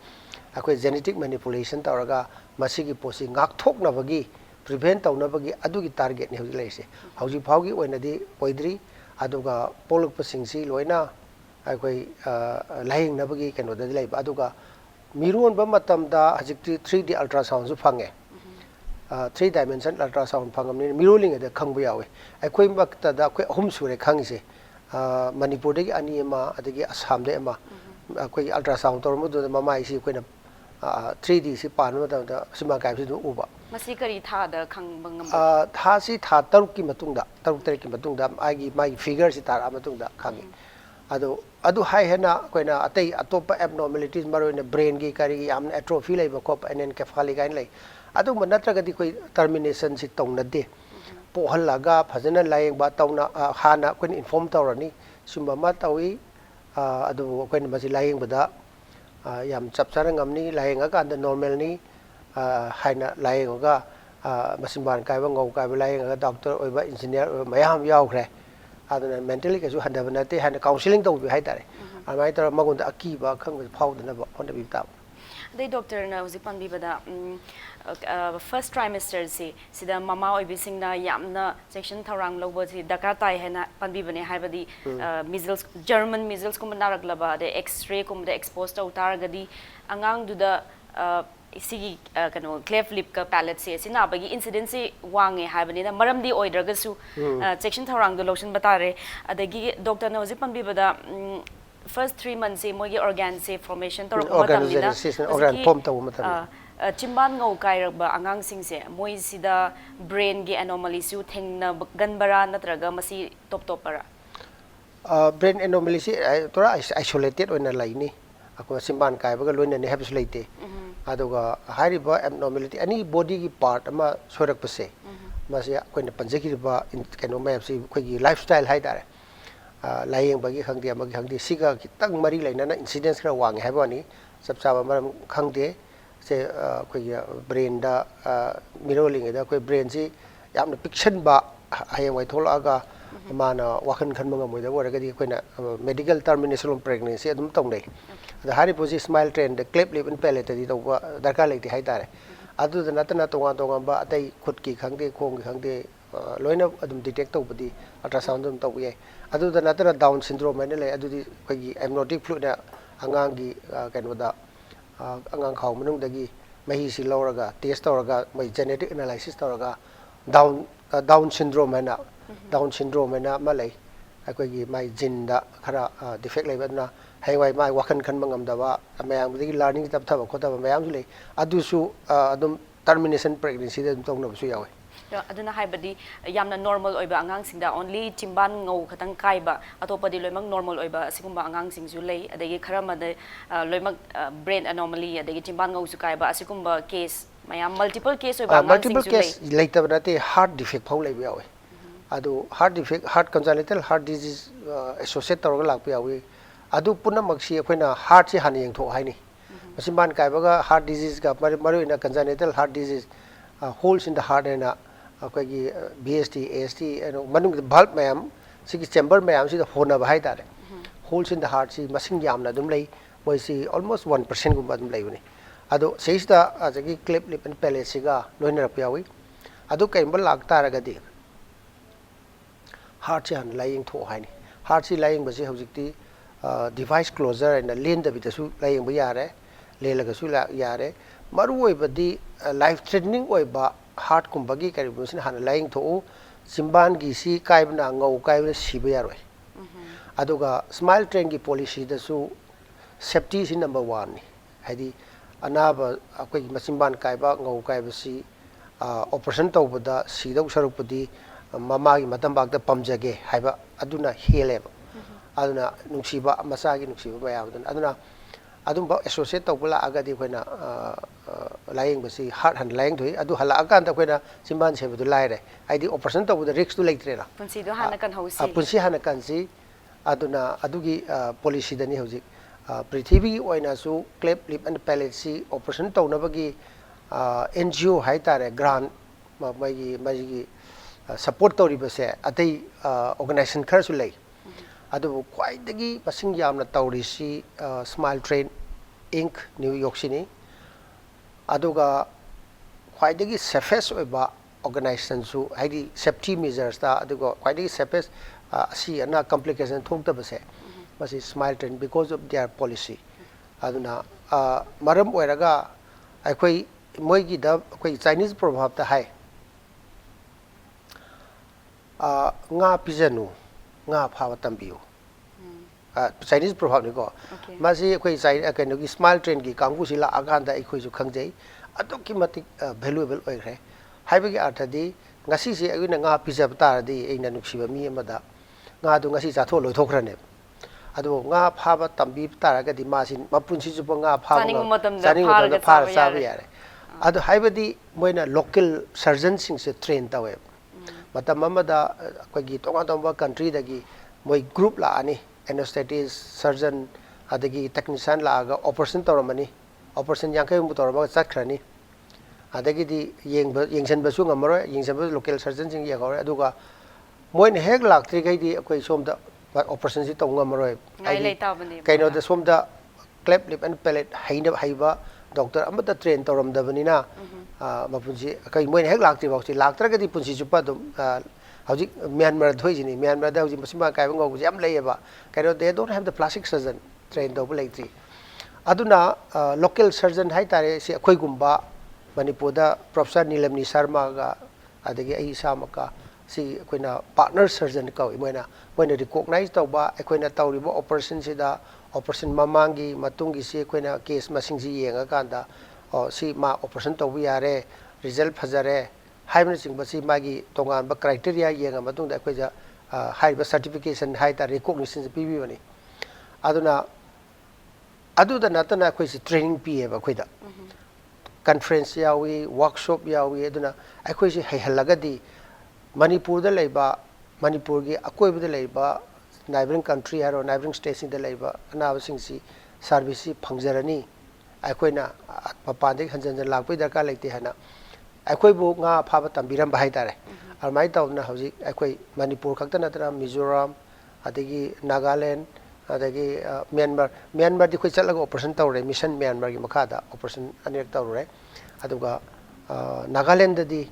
akoi genetic manipulation tawraga masigi posi ngak thokna bagi prevent tawna bagi adugi target ni hoji leise hoji phawgi oina di poidri aduga poluk pasingsi loina akoi lahing na bagi keno da laiba aduga miruon ba matam da hajikti 3D ultrasound su phange 3 dimension ultrasound phangamni miruling da khangbu yawe akoi makta da akoi ahum sure khangise Manipur de ani ma adagi Assam de ma akoi ultrasound tormu do mama isi koina 3D si pan ma da sima kai si du uba masi kari tha da khangba ngam tha si tha taruk ki matungda taruk tere ki matungda agi mai figure si tar matungda khangi adu hai hena koina atei atopa abnormalities maro in brain gi kari am atrophy lai ba kop anencephaly gain lai adu manatra gadi koi termination si tongna de po halaga phajana layeng ba tawna hana koin inform tawrani sumba ma tawi adu koin masi layeng bada yam chapchara ngamni layeng aga and normal ni haina layeng ga masimban kai ba ngau kai ba layeng ga doctor oi ba engineer mayam yaw khre aduna mentally kasu handabana te hana counseling tawbi hai tare amai tar magonda akiba khang phawdana ba honda bi ta dei doctor na uzi pan bi bada first trimester si sida mama oi bi singna yamna section tharang lobo si daka tai hena pan bi bane hai badi measles German measles kum narak laba de x-ray kum de exposed to targadi angang du da sigi kano cleft lip ka palate se sina bagi incidence se wange habani na maramdi oidraga su section tharang do lotion batare adagi doctor na uzi pan bi bada first 3 months se mogi organ se formation tor matamina organ form taw matam chimban ngau kai ba angang sing se moi sida brain gi anomaly su thengna ganbara natraga masi top para brain anomaly si tora isolated oina laini ako simban kai ba loina ne habs leite aduga hariba abnormality any body gi part ama sorak pase masi koina panjaki ba keno map si koi gi lifestyle hai dare layeng bagi khangde amagi khangde siga kitang mari laina na incidence kra wang habani sabsaba maram khangde se koi brain da miroling da koi brain si yamna fiction ba hayang wai tholaga mana wakhan khan manga moida waragadi koina medical termination of pregnancy adum tongnai da hari posi smile train the Cleft lip and Palate di to darka lekti hai tare adu da natana tonga ba atai khut ki khangde khong ki khangde loina adum detect tawbadi ultrasound dum tawye adu da natana down syndrome ne le adu di koi amniotic fluid na angang gi kaino da angang khaw manung dagi mahi si loraga test tawraga mai genetic analysis tawraga down syndrome na down syndrome na malai akoi gi mai gene da khara defect lai badna haiwai mai wakhan khan mangam da ba mayang dagi learning tab thaba khota ba mayam su le adu su adum termination pregnancy da tongna su yawe aduna haibadi yamna normal oiba angang singda only chimban ngau khatang kai ba atopa di loimak normal oiba asigumba angang sing su lei adagi kharama de loimak brain anomaly adagi chimban ngau su kai ba asigumba case mayam multiple case oiba angang sing su lei multiple case leitab na te heart defect phau lei yawe adu heart defect heart congenital heart disease associate tawga lak yawe adu punna maksi akoina heart si han yeng tho haini masimban kai ba heart disease ga maru ina congenital heart disease holes in the heart and akogi BST AST and manung valve mayam sigi chamber mayam si hona ba hai tare holes in the heart si masing yamna dum lei moi si almost 1% gumba dum lei bani ado seista ajagi Cleft lip and Palate siga loina rapiawi ado kaimba lak taragadi heart si han lying tho haini heart si lying ba si hojikti device closure and lane da bitasu lying ba yare lelaga su la yare maru oi badi life threatening oi ba heart kumbagi karibusin han lying tho simban gi si kaibna ngau kaibna siba yaroi aduga smile train gi policy da su safety is number one. Hadi anaba akwai masimban kaiba ngau kaiba si operation tawbada sidau sarupudi mamagi matambagda pamjage haiba aduna heleba aduna nungsiba masagi nungsiba bayabdun aduna adumba associate tawbula agadi koina lying basi heart hand lying thoi adu hala akan ta koina simban sebudu laire aidi operation tawbada risk tu leitrela punsi do hana kan hosi punsi hana kan si aduna adugi policy dani hojik Prithivi oina su Cleft, Lip and Palate si operation tawnabagi NGO haitare grant magi support tawribase atai organization khar su lei adu kwaidagi pasing yamna tawri si Smile Train Inc New York City aduga kwaidagi safest oiba organization su haidi safety measures ta aduga kwaidagi safest si ana complication thoktabase masi Smile Train because of their policy aduna maram oiraga aikoi moigi da koi Chinese proverb ta hai nga pizanu nga phawa tambiu Chinese proverb ni ko masi koi China kano ki Smile Train ki kanggu sila aganda aikoi su khangjai aduki matik valuable oigre haibagi arthadi ngasi se agina nga pizab ta di eina nuksiba mi amada nga du ngasi chatho loi thokrane adu nga phaba tambi taraga di masin mapunsi jupa nga phaba chaning matam phar sabi yare adu haibadi moina local surgeon sing se train tawe matam amada kogi tonga tomba country dagi moi group la ani anesthetist surgeon adagi technician la aga operation toramani operation yankai mu toraba chakhrani adagi di yengsan basu ngamaro yengsan bas local surgeon sing yagore aduga moina hek laktri gai di koi somda operation si tonga maroi kaino da somda Cleft, Lip and Palate haiba doctor amata train toram dabanina mapunsi kai moin hek lakti boxi laktra ga di punsi chupa dum hauji Myanmar thoi jini Myanmar da hauji masimba kai ngau jam leiba kaino they don't have the plastic surgeon train do leitri aduna local surgeon hai tare si khoi gumba Manipur da Professor Nilamni Sharma ga adagi ai samaka si koina partner surgeon ka moina recognize tawba koina tawribo operation sida operation mamangi matungi si koina case masing ji yenga kanda si ma operation tawbi yare result phajare haibna singba si magi tongan ba criteria yenga matung da koija haiba certification haita recognition pibi bani aduna aduda natana koi si training pi ba koida conference yawi workshop yawi aduna akoi si hailagadi Manipur da leiba Manipur gi akoi da leiba neighboring country haro neighboring states in da leiba anaba sing si service phangjarani akoi na papande hanjan lakpoi darka leite hana akoi bu nga phaba tambiram bahai tare armai tawna hauji akoi Manipur khakta natara Mizoram adagi Nagaland adagi Myanmar di khoi chalaga operation tawre mission Myanmar gi makhada operation anek tawre aduga Nagaland di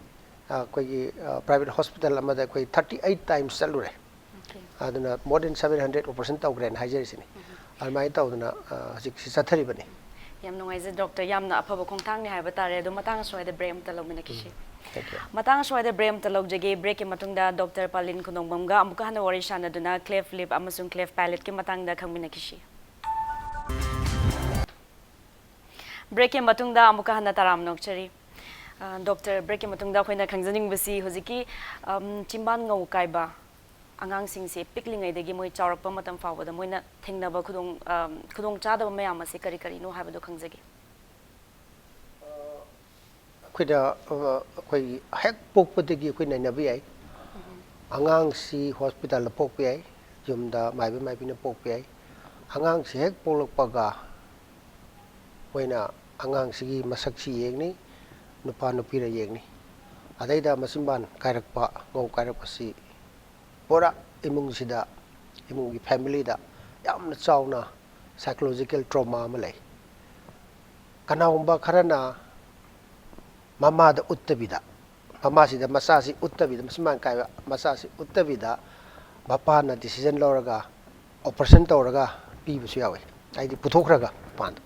koi private hospital amada koi 38 times chalure aduna more than 700 operation tawgren hajer sini almai tawduna hajik si sathari bani yam nungai je doctor yam na aphaba khongthang ni haiba tare do matang soide brain talomina kishi matang soide brain talog jage break ke matungda Dr. Palin Khundongbam ga amuka hana wari shana duna Cleft, Lip amasung Cleft Palate ke matangda khangmina kishi break ke matungda amuka hana taram nokchari Doctor break ke matungda khoina khangjaning basi hojiki chimban ngau kaiba angang sing se piklingai degi moi chawrakpa matam fawada moina thengnaba khudong chadaba mayam ase kari kari no habado khangjage khoida khoi hek pokpategi khoi nainabi ai angang si hospital pokpi ai jumda maibi na pokpi ai angang si hek polokpaga moina angang sigi masak si yengni nupa nupira yengni adaida masimban kairakpa ngau kairakpa si pora imung sida imung family da yamna chawna psychological trauma ma lei kanawumba kharana mama da uttabida mama sida masasi uttabida masimban kai masasi uttabida bapa na decision loraga operation tawraga pibusu yawe aidi puthokraga pand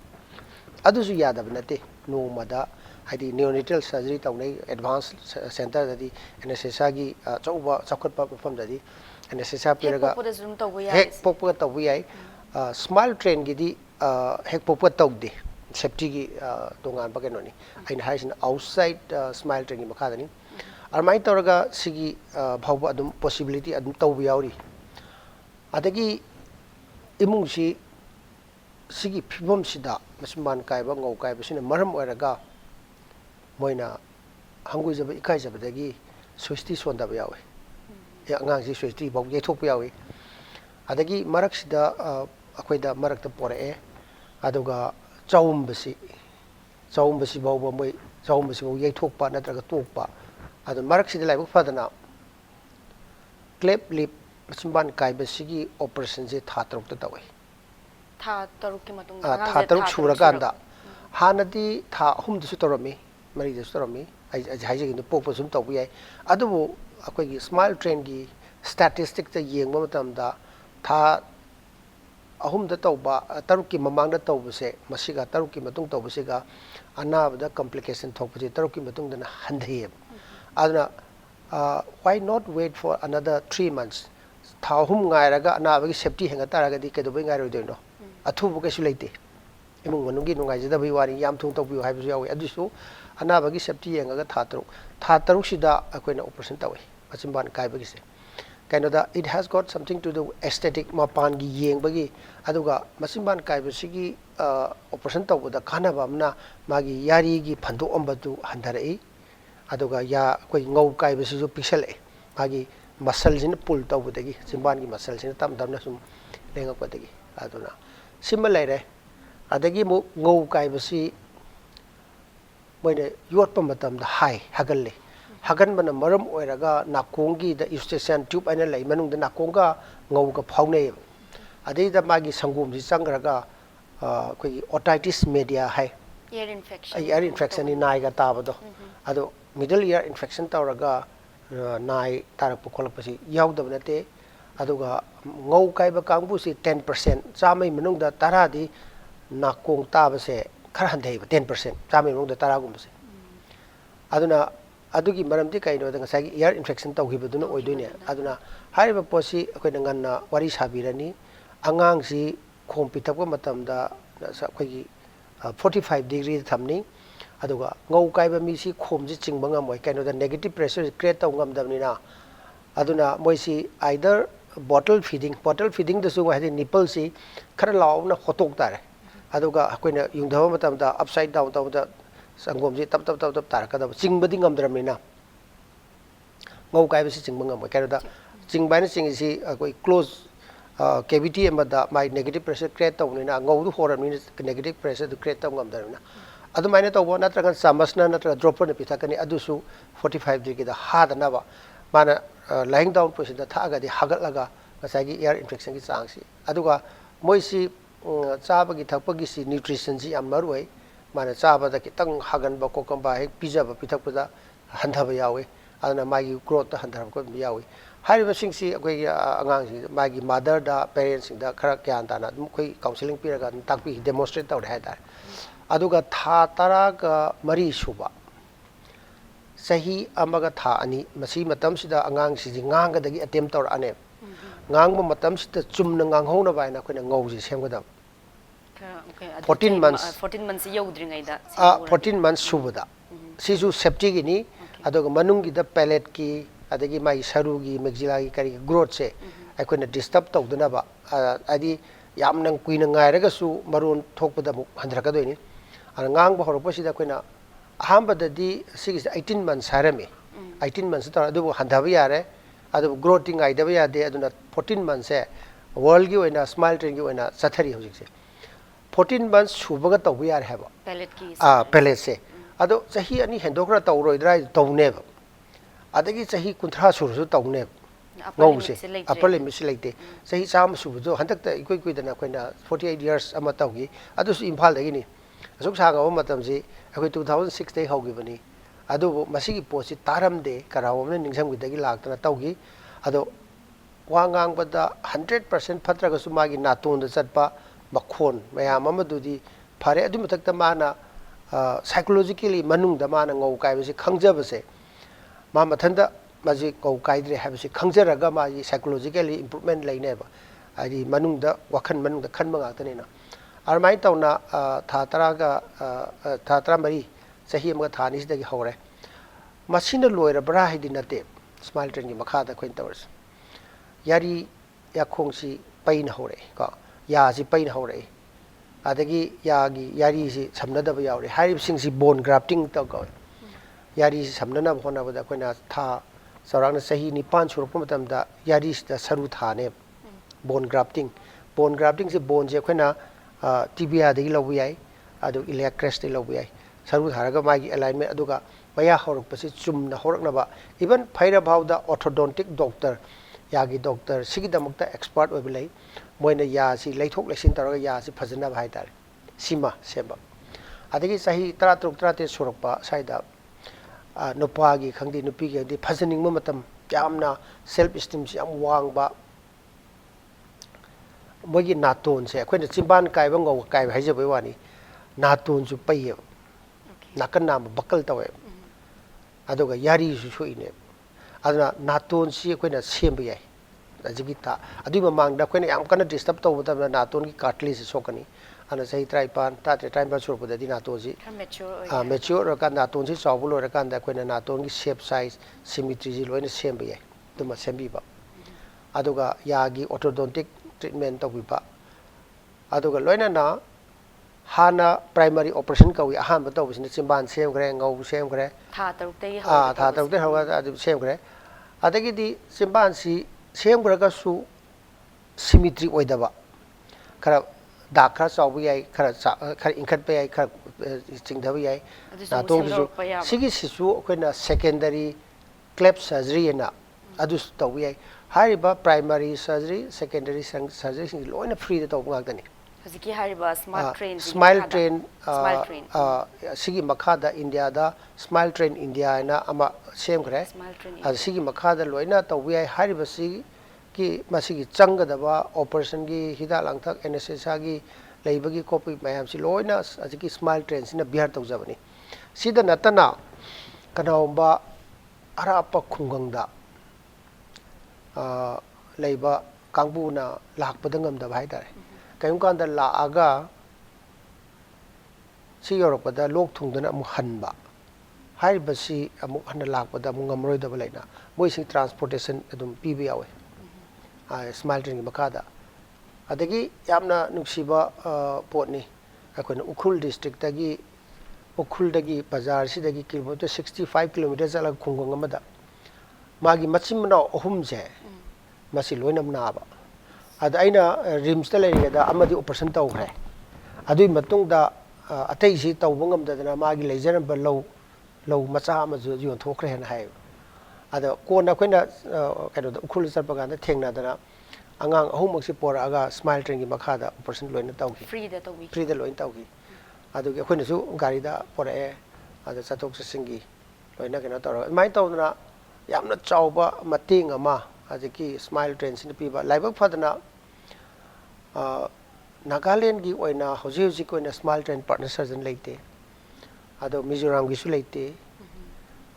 adusu yadaba nate no mada hadi neonatal surgery tawnai advanced center dadi anesthesia gi chauba chakhatpa perform anesthesia piraga hek pokpa tawbi ai Smile Train gi di hek popa tawde safety gi dongan ba kenoni aina haisina outside smile training makadani armai tawraga sigi bhawba adum possibility adum tawbi yauri adagi imungsi sigi phibom sida masman kaiba ngau kaiba sina maram oiraga moina hangui jaba ikai jaba dagi swisti sonda ba yawi ya ngang si swisti bau ye thok yawi adagi marak sida akoida marak ta pore aduga chaumbasi bawba moi chaumbasi bau ye thok pa natraga tok pa adu marak sida lai fadana cleft lip masman kaiba sigi operation je tha taruk ta tawi tha taruk ki matung tha taruk suraganda hanadi tha ahum du su torami mari du su torami ai haije gi pokpa sum tawbi ai adubu akoigi smile train gi statistic ta yengba matamda tha ahum da tawba taruk ki mamang da tawbase masiga taruk ki matung tawbase ga anabda complication thokpje taruk ki matung dana handhe aduna why not wait for another 3 months tha hum ngai raga anabagi safety henga taraga di kedo ngai roi doino athubu ke su leite imung manungi nungai jada bi wari yam thung tawbi haibu yawi adusu anabagi safety henga ga tha taruk sida akoina operation tawi achimban kai bagi se kainoda it has got something to do aesthetic mapan gi yeng bagi aduga masimban kai bagi operation tawda khana bamna magi yari gi phandu ombatu handarai aduga ya koi ngau kai basi ju pixel e magi muscle jin pull tawdagi simban gi muscle jin tam tam na sum lenga padagi aduna simma leire adagi mu ngau kai basi moine yot pa matam da hai hagalle hagan bana maram oiraga nakongi da eustachian tube aina lei manung da nakonga ngau ka phaune adei da magi sangum ji changraga koi otitis media hai ear infection ni nai ga tabado ado middle ear infection tawraga nai tarak pukholak pasi yaudab nate aduga ngau kai ba kangbu si 10% chamai manung da taradi nakong tabase khar handei 10% chamai manung da taragum se aduna adugi maramti kaino da ngasagi ear infection tawhibaduna oidoine aduna hariba posi akoina nganna wari sabirani angang si khom pitapka matamda akoigi 45 degree thamni aduga ngau kaiba mi si khom ji chingba ngamoi kaino da negative pressure create taw ngamdamnina aduna moisi either bottle feeding da su hadi nipple si khara lawna hotok tare aduga akoina yungdhawa matamda upside down tawda sangom ji tap taraka da chingbadi ngamdramina ngau kai basi chingba ngamoi kaino da chingba ni ching si akoi close cavity amada my negative pressure create tawnina ngau du horamni negative pressure du create taw ngamdramina adu maine tawbo natraga samasna natraga dropper ne pitakani adusu 45 degree da hadana ba mana lying down position da thaga di hagatlaga ngasagi air infection gi changsi aduga moisi chabagi thakpagi si nutrition ji amaroi mana chaba da kitang hagan ba kokamba hek pijaba pithakpada handhaba yawe aduna magi growth da handhaba ko yawe hariba singsi akoi angang si magi mother da parents da khara kyan dana koi counseling piraga takpi demonstrate tawre hai dar aduga tha taraga mari suba sahi amaga tha ani masi matam sida angang si ngang dagi attempt tor ane ngang ba matam sida chumna ngang hona ba na koina ngau ji semgadam 14 months yaudringai da 14 months subada sisu safety gi ni aduga manungi da palate ki adagi mai saru gi maxilla gi kari growth se akoina disturb tawduna ba adi yam nang kuina ngai raga su maron thokpada mu handraka doini ngang ba horopa sida koina ahamba dadi 18 months harame 18 months tar adu handhabi yare adu growing aidaba yade aduna 14 months se world gi oina smile train gi oina sathari hojik se 14 months subaga tawbi yare haba palate se adu sahi ani hendokra tawroidra tawne ba adagi sahi kunthra sursu tawne ngau se upper limit se leite sahi cham subudo handakta ikoi koidana koina 48 years ama tawgi adu su imphal dagi ni asuk sanga ba matam si akoi 2006 dai hogi bani adu masigi posi taram de karawamne ningsam gidagi laktana tawgi adu wangang bada 100% phatraga su magi naton da chatpa makhon mayam amadudi phare adu matakta mana psychologically manung da mana ngau kai basi khangjaba se ma mathanda maji ngau kai dre habasi khangjaraga maji psychologically improvement laine ba ai manung da wakhan manung da khanma ngak tane na ꯑꯗꯨꯃꯥꯏꯅ ꯇꯧꯅ ꯊꯥ ꯇꯔꯥꯒ ꯊꯥ ꯇꯔꯥꯃꯔꯤ ꯆꯍꯤ ꯑꯃꯒ ꯊꯥ ꯑꯅꯤꯁꯤꯗꯒꯤ ꯍꯧꯔꯦ ꯃꯁꯤꯅ ꯂꯣꯏꯔꯕ꯭ꯔꯥ ꯍꯥꯏꯗꯤ ꯅꯠꯇꯦ ꯁ꯭ꯃꯥꯏꯜ ꯇ꯭ꯔꯦꯟꯒꯤ ꯃꯈꯥꯗ ꯑꯩꯈꯣꯏꯅ ꯇꯧꯔꯤꯁꯤ ꯌꯥꯔꯤ ꯌꯥꯈꯣꯡꯁꯤ ꯄꯩꯅ ꯍꯧꯔꯛꯏ ꯀꯣ ꯌꯥꯁꯤ ꯄꯩꯅ ꯍꯧꯔꯛꯏ ꯑꯗꯒꯤ ꯌꯥꯔꯤꯁꯤ ꯁꯝꯅꯗꯕ ꯌꯥꯎꯔꯤ ꯍꯥꯏꯔꯤꯕꯁꯤꯡꯁꯤ ꯕꯣꯟ ꯒ꯭ꯔꯥꯐꯇꯤꯡ ꯇꯧꯀꯧꯏ ꯌꯥꯔꯤꯁꯤ ꯁꯝꯅꯅꯕ ꯍꯣꯠꯅꯕꯗ ꯑꯩꯈꯣꯏꯅ ꯊꯥ ꯆꯥꯎꯔꯥꯛꯅ ꯆꯍꯤ 9 ꯁꯨꯔꯛꯄ ꯃꯇꯝꯗ ꯌꯥꯔꯤꯁꯤꯗ ꯁꯔꯨ ꯊꯥꯅꯦꯕ ꯕꯣꯟ ꯒ꯭ꯔꯥꯐꯇꯤꯡꯁꯤ ꯕꯣꯟꯁꯦ ꯑꯩꯈꯣꯏꯅ ꯇꯤꯕꯤꯌꯥꯗꯒꯤ ꯂꯧꯕ ꯌꯥꯏ ꯑꯗꯨ ꯏꯂꯤꯌꯥꯛ ꯀ꯭ꯔꯦꯁꯇꯒꯤ ꯂꯧꯕ ꯌꯥꯏ ꯁꯔꯨ ꯊꯥꯔꯒ ꯃꯥꯒꯤ ꯑꯦꯂꯥꯏꯟꯃꯦꯟ ꯑꯗꯨꯒ ꯃꯌꯥ ꯍꯧꯔꯛꯄꯁꯤ ꯆꯨꯝꯅ ꯍꯧꯔꯛꯅꯕ ꯏꯚꯟ ꯐꯩꯔꯐꯥꯎꯗ ꯑꯣꯔꯊꯣꯗꯣꯟꯇꯤꯛ ꯗꯣꯛꯇꯔ ꯌꯥꯒꯤ ꯗꯣꯛꯇꯔ ꯁꯤꯒꯤꯗꯃꯛꯇ ꯑꯦꯛꯁꯄꯥꯔꯠ ꯑꯣꯏꯕ ꯂꯩ ꯃꯣꯏꯅ ꯌꯥꯁꯤ ꯂꯩꯊꯣꯛ ꯂꯩꯁꯤꯟ ꯇꯧꯔꯒ ꯌꯥꯁꯤ ꯐꯖꯅꯕ ꯍꯥꯏꯇꯥꯔꯦ ꯁꯤꯃ ꯁꯦꯝꯕ ꯑꯗꯒꯤ ꯆꯍꯤ 13 13 ꯁꯨꯔꯛꯄ ꯁ꯭ꯋꯥꯏꯗ ꯅꯨꯄꯥꯒꯤ ꯈꯪꯗꯦ ꯅꯨꯄꯤꯒꯤ ꯈꯪꯗꯦ ꯐꯖꯅꯤꯡꯕ ꯃꯇꯝ ꯌꯥꯝꯅ ꯁꯦꯜꯐ ꯏꯁꯇꯤꯝꯁꯤ ꯌꯥꯝ ꯋꯥꯡꯕ ꯃꯣꯏꯒꯤ ꯅꯥꯇꯣꯟꯁꯦ ꯑꯩꯈꯣꯏꯅ ꯆꯤꯝꯕꯥꯟ ꯀꯥꯏꯕ ꯉꯧ ꯀꯥꯏꯕ ꯍꯥꯏꯖꯕꯩ ꯋꯥꯅꯤ ꯅꯥꯇꯣꯟꯁꯨ ꯄꯩꯌꯦꯕ ꯅꯥꯀꯟ ꯅꯥꯝꯃ ꯕꯛꯀꯜ ꯇꯧꯋꯦꯕ ꯑꯗꯨꯒ ꯌꯥꯔꯤꯁꯨ ꯁꯣꯛꯏꯅꯦꯕ ꯑꯗꯨꯅ ꯅꯥꯇꯣꯟꯁꯤ ꯑꯩꯈꯣꯏꯅ ꯁꯦꯝꯕ ꯌꯥꯏ ꯍꯧꯖꯤꯛꯀꯤ ꯑꯗꯨꯒꯤ ꯃꯃꯥꯡꯗ ꯑꯩꯈꯣꯏꯅ ꯌꯥꯝ ꯀꯟꯅ ꯗꯤꯁꯇꯔꯕ ꯇꯧꯕ ꯃꯇꯝꯗ ꯅꯥꯇꯣꯟꯒꯤ ꯀꯥꯔꯇ꯭ꯂꯦꯖꯁꯤ ꯁꯣꯛꯀꯅꯤ ꯑꯗꯨꯅ ꯆꯍꯤ 13 13 13 ꯁꯨꯔꯛꯄꯗꯗꯤ ꯅꯥꯇꯣꯟꯁꯤ ꯃꯦꯆ꯭ꯌꯣꯔ ꯑꯣꯏꯔꯀꯥꯟꯗ ꯅꯥꯇꯣꯟꯁꯤ ꯆꯥꯎꯕ ꯂꯣꯏꯔꯀꯥꯟꯗ ꯑꯩꯈꯣꯏꯅ ꯅꯥꯇꯣꯟꯒꯤ ꯁꯦꯞ ꯁꯥꯏꯖ ꯁꯤꯃꯤꯇ꯭ꯔꯤꯁꯤ ꯂꯣꯏꯅ ꯁꯦꯝꯕ ꯌꯥꯏ ꯑꯗꯨꯃ ꯁꯦꯝꯕꯤꯕ ꯑꯗꯨꯒ ꯌꯥꯒꯤ ꯑꯣꯔꯊꯣꯗꯣꯟꯇꯤꯛ ꯇ꯭ꯔꯤꯠꯃꯦꯟ ꯇꯧꯕꯤꯕ ꯑꯗꯨꯒ ꯂꯣꯏꯅꯅ ꯍꯥꯟꯅ ꯄ꯭ꯔꯥꯏꯃꯥꯔꯤ ꯑꯣꯄꯔꯦꯁꯟ ꯀꯧꯏ ꯑꯍꯥꯟꯕ ꯇꯧꯕꯁꯤꯅ ꯆꯤꯝꯕꯥꯟ ꯁꯦꯝꯈ꯭ꯔꯦ ꯉꯧ ꯁꯦꯝꯈ꯭ꯔꯦ ꯊꯥ 6ꯇꯒꯤ ꯊꯥ 6ꯇꯒꯤ ꯍꯧꯔꯒ ꯑꯗꯨ ꯁꯦꯝꯈ꯭ꯔꯦ ꯑꯗꯒꯤꯗꯤ ꯆꯤꯝꯕꯥꯟꯁꯤ ꯁꯦꯝꯈ꯭ꯔꯒꯁꯨ ꯁꯤꯃꯤꯇ꯭ꯔꯤ ꯑꯣꯏꯗꯕ ꯈꯔ ꯗꯥꯛ ꯈꯔ ꯆꯥꯎꯕ ꯌꯥꯏ ꯈꯔ ꯏꯟꯈꯠꯄ ꯌꯥꯏ ꯈꯔ ꯆꯤꯡꯊꯕ ꯌꯥꯏ ꯅꯥꯇꯣꯟꯁꯤꯁꯨ ꯁꯤꯒꯤꯁꯤꯁꯨ ꯑꯩꯈꯣꯏꯅ ꯁꯦꯀꯦꯟꯗꯔꯤ ꯀ꯭ꯂꯦꯞ ꯁꯔꯖꯔꯤ ꯑꯅ ꯑꯗꯨꯁꯨ ꯇꯧꯕ ꯌꯥꯏ ꯍꯥꯏꯔꯤꯕ ꯄ꯭ꯔꯥꯏꯃꯥꯔꯤ ꯁꯔꯖꯔꯤ ꯁꯦꯀꯦꯟꯗꯔꯤ ꯁꯔꯖꯔꯤꯁꯤꯡꯁꯤ ꯂꯣꯏꯅ ꯐ꯭ꯔꯤꯗ ꯇꯧꯕ ꯉꯥꯛꯇꯅꯤ ꯍꯧꯖꯤꯛꯀꯤ ꯍꯥꯏꯔꯤꯕ ꯁ꯭ꯃꯥꯔꯠ ꯇ꯭ꯔꯦꯟꯁꯤꯒꯤ ꯁ꯭ꯃꯥꯏꯜ ꯃꯈꯥꯗ ꯇ꯭ꯔꯦꯟ ꯁ꯭ꯃꯥꯏꯜ ꯇ꯭ꯔꯦꯟ ꯁꯤꯒꯤ ꯃꯈꯥꯗ ꯏꯟꯗꯤꯌꯥꯗ ꯁ꯭ꯃꯥꯏꯜ ꯇ꯭ꯔꯦꯟ ꯏꯟꯗꯤꯌꯥ ꯍꯥꯏꯅ ꯑꯃ ꯁꯦꯝꯈ꯭ꯔꯦ ꯁ꯭ꯃꯥꯏꯜ ꯇ꯭ꯔꯦꯟ ꯑꯗꯨ ꯏꯟꯗꯤꯌꯥ ꯁꯤꯒꯤ ꯃꯈꯥꯗ ꯂꯣꯏꯅ ꯇꯧꯕ ꯌꯥꯏ ꯍꯥꯏꯔꯤꯕꯁꯤꯒꯤ ꯃꯁꯤꯒꯤ ꯆꯪꯒꯗꯕ ꯑꯣꯄꯔꯦꯁꯟꯒꯤ ꯍꯤꯗꯥꯛ ꯂꯥꯡꯊꯛ ꯑꯦꯅꯦꯁꯊꯦꯁꯤꯌꯥꯒꯤ ꯂꯩꯕꯒꯤ ꯈꯣꯠꯄꯒꯤ ꯃꯌꯥꯝꯁꯤ ꯂꯣꯏꯅ ꯍꯧꯖꯤꯛꯀꯤ ꯁ꯭ꯃꯥꯏꯜ ꯇ꯭ꯔꯦꯟꯁꯤꯅ ꯕꯤꯌꯔ ꯇꯧꯖꯕꯅꯤ ꯁꯤꯗ ꯅꯠꯇꯅ ꯀꯅꯥꯒꯨꯝꯕ ꯑꯔꯥꯞꯄ ꯈꯨꯡꯒꯪꯗ ꯂꯩꯕ ꯀꯥꯡꯕꯨꯅ ꯂꯥꯛꯄꯗ ꯉꯝꯗꯕ ꯍꯥꯏꯇꯥꯔꯦ ꯀꯔꯤꯒꯨꯝꯕ ꯀꯥꯟꯗ ꯂꯥꯛꯑꯒ ꯁꯤ ꯌꯧꯔꯛꯄꯗ ꯂꯣꯛ ꯊꯨꯡꯗꯅ ꯑꯃꯨꯛ ꯍꯟꯕ ꯍꯥꯏꯔꯤꯕꯁꯤ ꯑꯃꯨꯛ ꯍꯟꯅ ꯂꯥꯛꯄꯗ ꯑꯃꯨꯛ ꯉꯝꯃꯔꯣꯏꯗꯕ ꯂꯩꯅ ꯃꯣꯏꯁꯤ ꯇ꯭ꯔꯥꯟꯁꯄꯣꯔꯇꯦꯁꯟ ꯑꯗꯨꯝ ꯄꯤꯕ ꯌꯥꯎꯋꯤ ꯁ꯭ꯃꯥꯏꯜ ꯇ꯭ꯔꯦꯟꯒꯤ ꯃꯈꯥꯗ ꯑꯗꯒꯤ ꯌꯥꯝꯅ ꯅꯨꯡꯁꯤꯕ ꯄꯣꯠꯅꯤ ꯑꯩꯈꯣꯏꯅ ꯎꯈ꯭ꯔꯨꯜ ꯗꯤꯁꯇ꯭ꯔꯤꯛꯇꯒꯤ ꯎꯈ꯭ꯔꯨꯜꯗꯒꯤ ꯕꯖꯥꯔꯁꯤꯗꯒꯤ ꯀꯤꯂꯣꯃꯤꯇꯔ 65 ꯀꯤꯂꯣꯃꯤꯇꯔ ꯆꯠꯂꯒ ꯈꯨꯡꯒꯪ ꯑꯃꯗ ꯃꯥꯒꯤ ꯃꯆꯤꯟ ꯃꯅꯥꯎ ꯑꯍꯨꯝꯁꯦ ꯃꯁꯤ ꯂꯣꯏꯅ ꯅꯥꯕ ꯑꯗ ꯑꯩꯅ ꯔꯤꯝꯁꯇ ꯂꯩꯔꯤꯉꯩꯗ ꯑꯃꯗꯤ ꯑꯣꯄꯔꯦꯁꯟ ꯇꯧꯈ꯭ꯔꯦ ꯑꯗꯨꯒꯤ ꯃꯇꯨꯡꯗ ꯑꯇꯩꯁꯤ ꯇꯧꯕ ꯉꯝꯗꯗꯅ ꯃꯥꯒꯤ ꯂꯩꯖꯔꯝꯕ ꯂꯧ ꯃꯆꯥ ꯑꯃꯁꯨ ꯌꯣꯟꯊꯣꯛꯈ꯭ꯔꯦ ꯍꯥꯏꯅ ꯍꯥꯏꯌꯦꯕ ꯑꯗ ꯀꯣꯟꯅ ꯑꯩꯈꯣꯏꯅ ꯀꯩꯅꯣꯗ ꯎꯈ꯭ꯔꯨꯜꯗ ꯆꯠꯄ ꯀꯥꯟꯗ ꯊꯦꯡꯅꯗꯅ ꯑꯉꯥꯡ ꯑꯍꯨꯝꯃꯛꯁꯤ ꯄꯣꯔꯛꯑꯒ ꯁ꯭ꯃꯥꯏꯜ ꯇ꯭ꯔꯦꯟꯒꯤ ꯃꯈꯥꯗ ꯑꯣꯄꯔꯦꯁꯟ ꯂꯣꯏꯅ ꯇꯧꯈꯤ ꯐ꯭ꯔꯤꯗ ꯂꯣꯏꯅ ꯇꯧꯈꯤ ꯑꯗꯨꯒꯤ ꯑꯩꯈꯣꯏꯅꯁꯨ ꯒꯥꯔꯤꯗ ꯄꯣꯔꯛꯑꯦ ꯑꯗ ꯆꯠꯊꯣꯛ ꯆꯠꯁꯤꯟꯒꯤ ꯂꯣꯏꯅ ꯀꯩꯅꯣ ꯇꯧꯔꯒ ꯑꯗꯨꯃꯥꯏꯅ ꯇꯧꯗꯅ ꯌꯥꯝꯅ ꯆꯥꯎꯕ ꯃꯇꯦꯡ ꯑꯃ ꯍꯧꯖꯤꯛꯀꯤ ꯁ꯭ꯃꯥꯏꯜ ꯇ꯭ꯔꯦꯟꯁꯤꯅ ꯄꯤꯕ ꯂꯥꯏꯕꯛ ꯐꯗꯅ ꯅꯥꯒꯥꯂꯦꯟꯒꯤ ꯑꯣꯏꯅ ꯍꯧꯖꯤꯛ ꯍꯧꯖꯤꯛ ꯑꯣꯏꯅ ꯁ꯭ꯃꯥꯏꯜ ꯇ꯭ꯔꯦꯟ ꯄꯥꯔꯠꯅꯔ ꯁꯔꯖꯟ ꯂꯩꯇꯦ ꯑꯗꯣ ꯃꯤꯖꯣꯔꯥꯝꯒꯤꯁꯨ ꯂꯩꯇꯦ